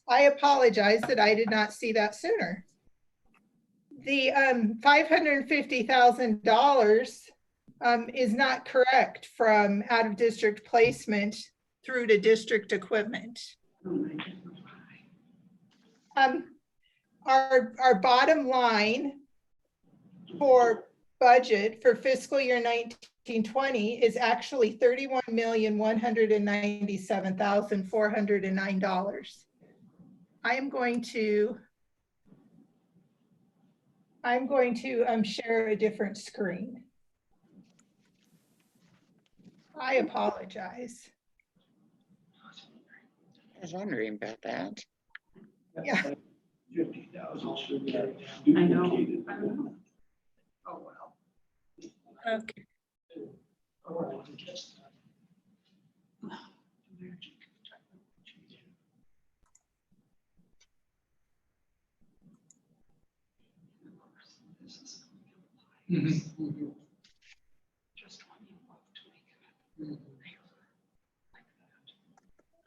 I apologize that I did not see that sooner. The $550,000 is not correct from out of district placement through to district equipment. Our bottom line for budget for fiscal year 1920 is actually $31,197,409. I'm going to share a different screen. I apologize. I was wondering about that. Yeah. 50,000. I know. Oh, well. Okay.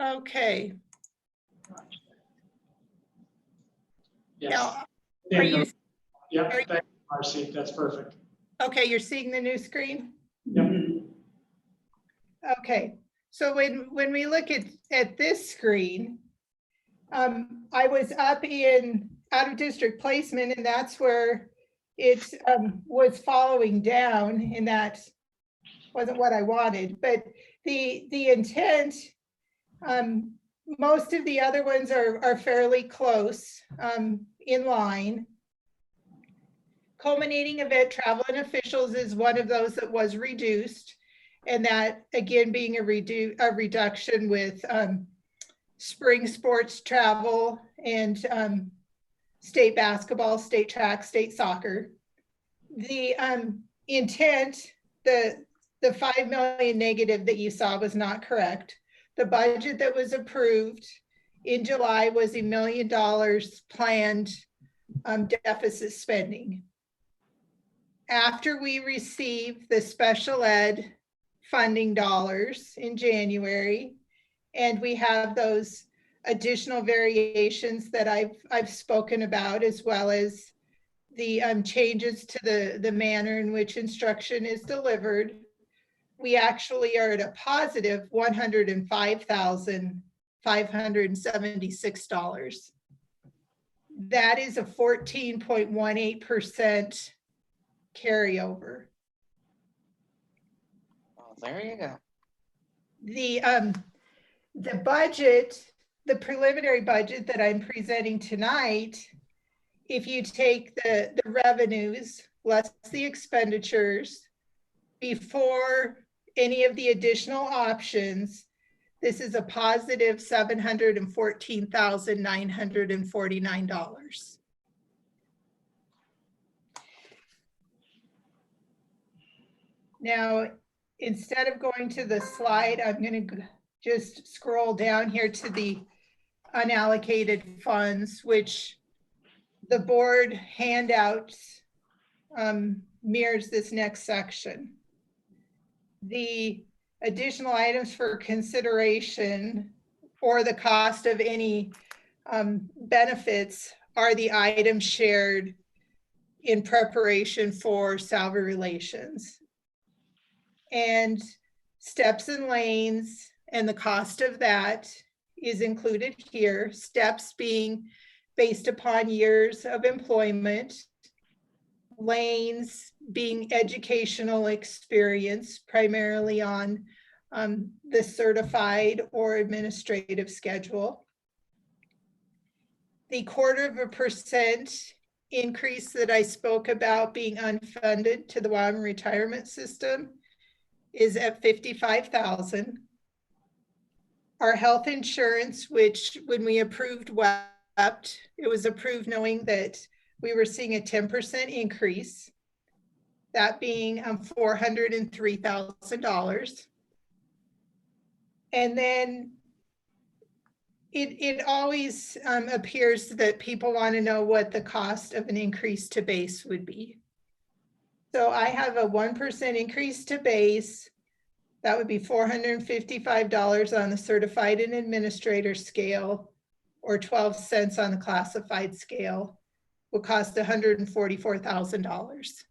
Okay. Yes. Now, are you Yep, thank you, Marcy. That's perfect. okay? You're seeing the new screen? Yep. Okay. So when we look at this screen, I was up in out of district placement, and that's where it was following down, and that wasn't what I wanted. But the intent, most of the other ones are fairly close, in line. Culminating event travel and officials is one of those that was reduced, and that again being a reduction with spring sports travel and state basketball, state track, state soccer. The intent, the 5 million negative that you saw was not correct. The budget that was approved in July was $1 million planned deficit spending. After we received the special ed funding dollars in January, and we have those additional variations that I've spoken about, as well as the changes to the manner in which instruction is delivered, we actually are at a positive $105,576. That is a 14.18% carryover. Well, there you go. The budget, the preliminary budget that I'm presenting tonight, if you take the revenues less the expenditures before any of the additional options, this is a positive $714,949. Now, instead of going to the slide, I'm going to just scroll down here to the unallocated funds, which the board handouts mirrors this next section. The additional items for consideration or the cost of any benefits are the items shared in preparation for salary relations. And steps and lanes and the cost of that is included here. Steps being based upon years of employment, lanes being educational experience, primarily on the certified or administrative schedule. The 0.25% increase that I spoke about being unfunded to the Wyoming retirement system is at $55,000. Our health insurance, which when we approved WEPT, it was approved knowing that we were seeing a 10% increase, that being $403,000. And then it always appears that people want to know what the cost of an increase to base would be. So I have a 1% increase to base. That would be $455 on the certified and administrator scale, or 12 cents on the classified scale, will cost $144,000.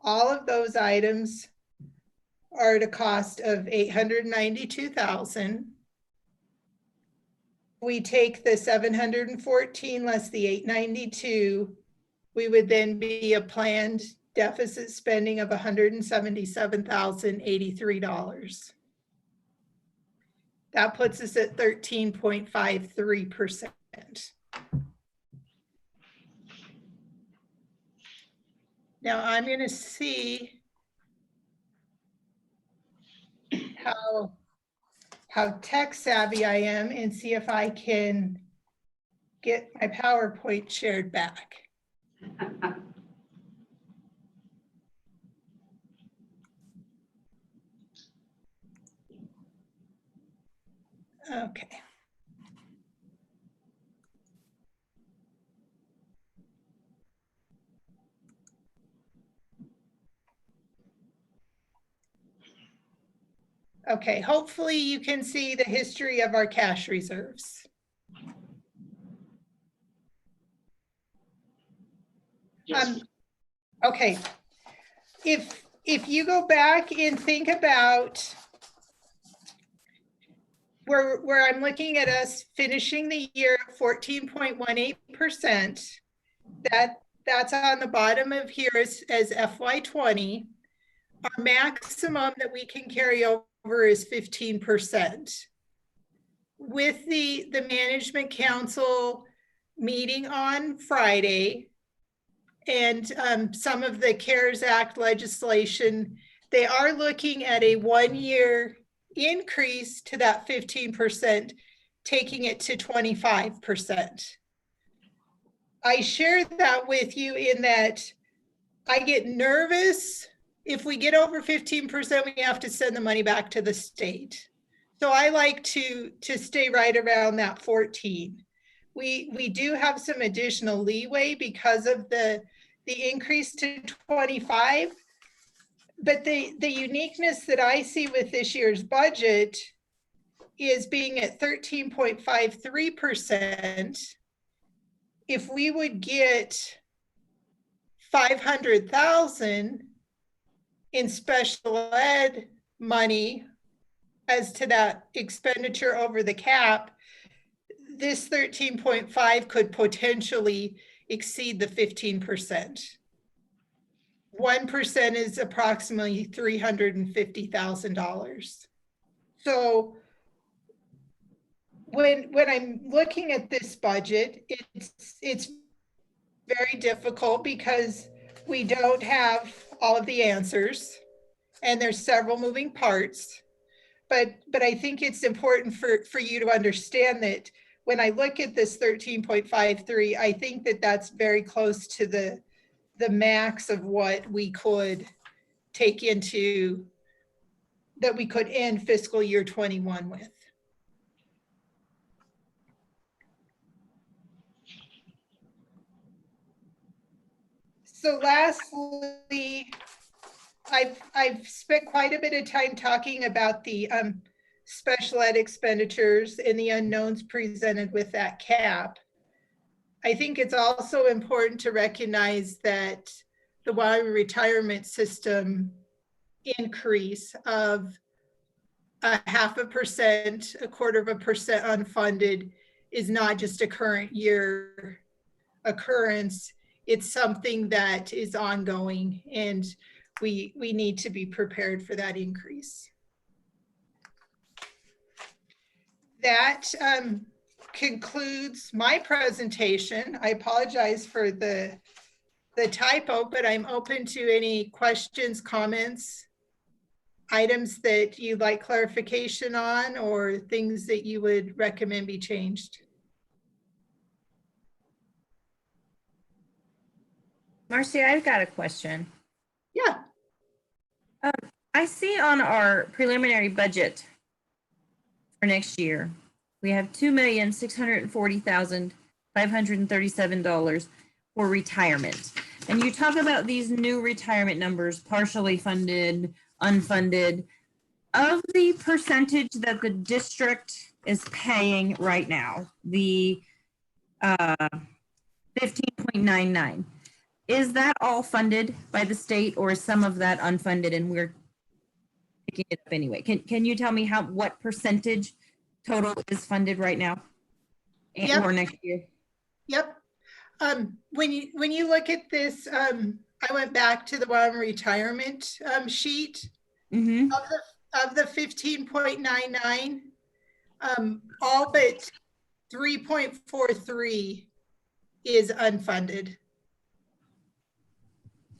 All of those items are at a cost of $892,000. We take the 714 less the 892, we would then be a planned deficit spending of $177,083. That puts us at 13.53%. Now I'm going to see how tech savvy I am and see if I can get my PowerPoint shared back. Okay. Okay, hopefully you can see the history of our cash reserves. Yes. Okay, if you go back and think about where I'm looking at us finishing the year at 14.18%, that's on the bottom of here as FY20. Our maximum that we can carry over is 15%. With the management council meeting on Friday and some of the CARES Act legislation, they are looking at a 1-year increase to that 15%, taking it to 25%. I shared that with you in that I get nervous if we get over 15%, we have to send the money back to the state. So I like to stay right around that 14. We do have some additional leeway because of the increase to 25. But the uniqueness that I see with this year's budget is being at 13.53%. If we would get 500,000 in special ed money as to that expenditure over the cap, this 13.5 could potentially exceed the 15%. 1% is approximately $350,000. So when I'm looking at this budget, it's very difficult because we don't have all of the answers and there's several moving parts. But I think it's important for you to understand that when I look at this 13.53, I think that that's very close to the max of what we could take into, that we could end fiscal year 21 with. So lastly, I've spent quite a bit of time talking about the special ed expenditures and the unknowns presented with that cap. I think it's also important to recognize that the Wyoming retirement system increase of 0.5%, 1/4% unfunded is not just a current year occurrence. it's something that is ongoing, and we need to be prepared for that increase. That concludes my presentation. I apologize for the typo, but I'm open to any questions, comments, items that you'd like clarification on, or things that you would recommend be changed. Marcy, I've got a question. Yeah. I see on our preliminary budget for next year, we have $2,640,537 for retirement. And you talk about these new retirement numbers, partially funded, unfunded. Of the percentage that the district is paying right now, the 15.99, is that all funded by the state, or is some of that unfunded and we're picking it up anyway? Can you tell me what percentage total is funded right now? Yep. Or next year? Yep. When you look at this, I went back to the bottom retirement sheet. Mm-hmm. Of the 15.99, all but 3.43 is unfunded.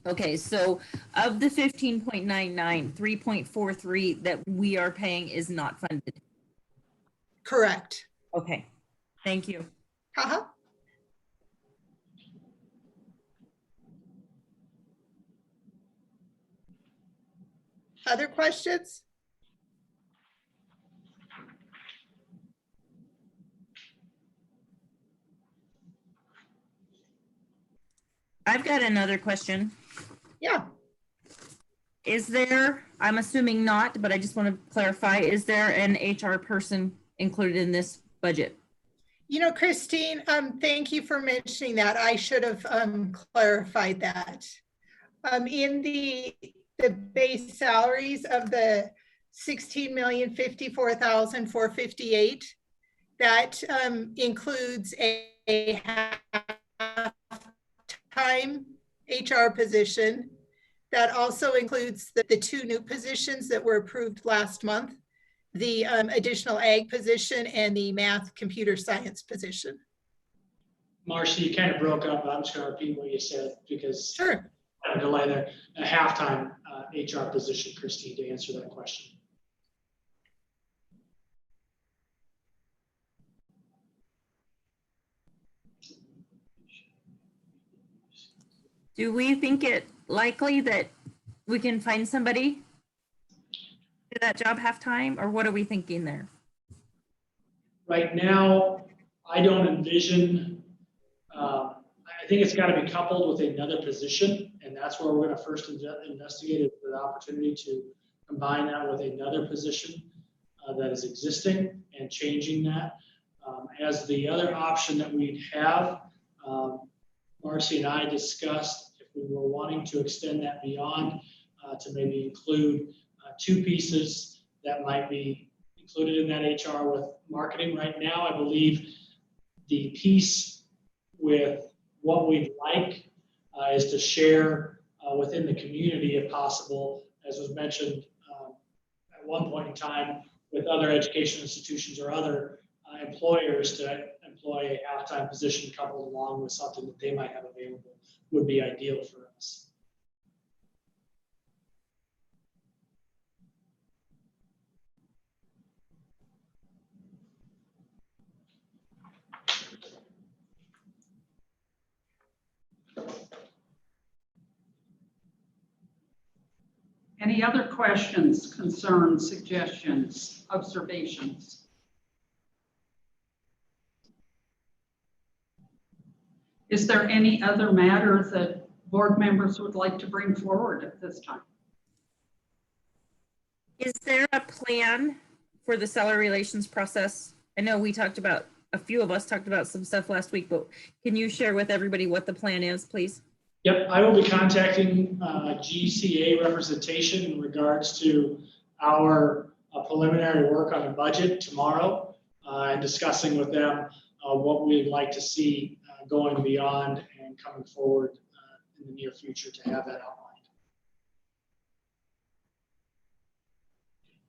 Okay, so of the 15.99, 3.43 that we are paying is not funded. Correct. Okay, thank you. Uh-huh. Other questions? I've got another question. Yeah. Is there, I'm assuming not, but I just want to clarify, is there an HR person included in this budget? You know, Christine, thank you for mentioning that. I should have clarified that. In the base salaries of the $16,054,458, that includes a half-time HR position. That also includes the two new positions that were approved last month, the additional ag position and the math computer science position. Marcy, you kind of broke up, but I'm just going to repeat what you said because Sure. I delay there. A halftime HR position, Christine, to answer that question. Do we think it likely that we can find somebody to that job half-time, or what are we thinking there? Right now, I don't envision, I think it's got to be coupled with another position, and that's where we're going to first investigate the opportunity to combine that with another position that is existing and changing that. As the other option that we'd have, Marcy and I discussed if we were wanting to extend that beyond to maybe include two pieces that might be included in that HR with marketing. Right now, I believe the piece with what we'd like is to share within the community if possible, as was mentioned at one point in time with other education institutions or other employers to employ a half-time position coupled along with something that they might have available would be ideal for us. Any other questions, concerns, suggestions, observations? Is there any other matter that board members would like to bring forward at this time? Is there a plan for the salary relations process? I know we talked about, a few of us talked about some stuff last week, but can you share with everybody what the plan is, please? Yep, I will be contacting GCA representation in regards to our preliminary work on the budget tomorrow and discussing with them what we'd like to see going beyond and and coming forward in the near future to have that outlined.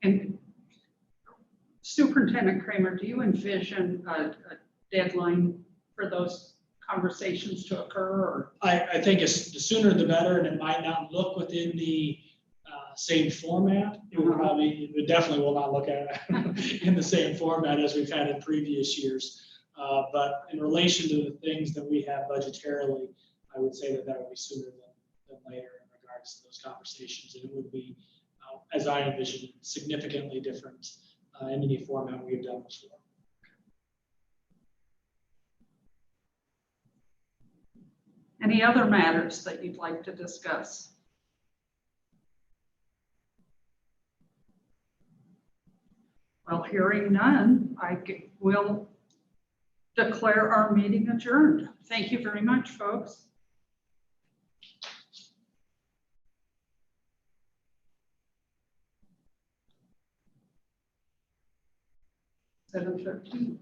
And Superintendent Kramer, do you envision a deadline for those conversations to occur, or? I think the sooner the better, and it might not look within the same format. It definitely will not look at it in the same format as we've had in previous years. But in relation to the things that we have budgetarily, I would say that would be sooner than later in regards to those conversations. And it would be, as I envision, significantly different in any format we've done before. Any other matters that you'd like to discuss? Well, hearing none, I will declare our meeting adjourned. Thank you very much, folks. 7:13.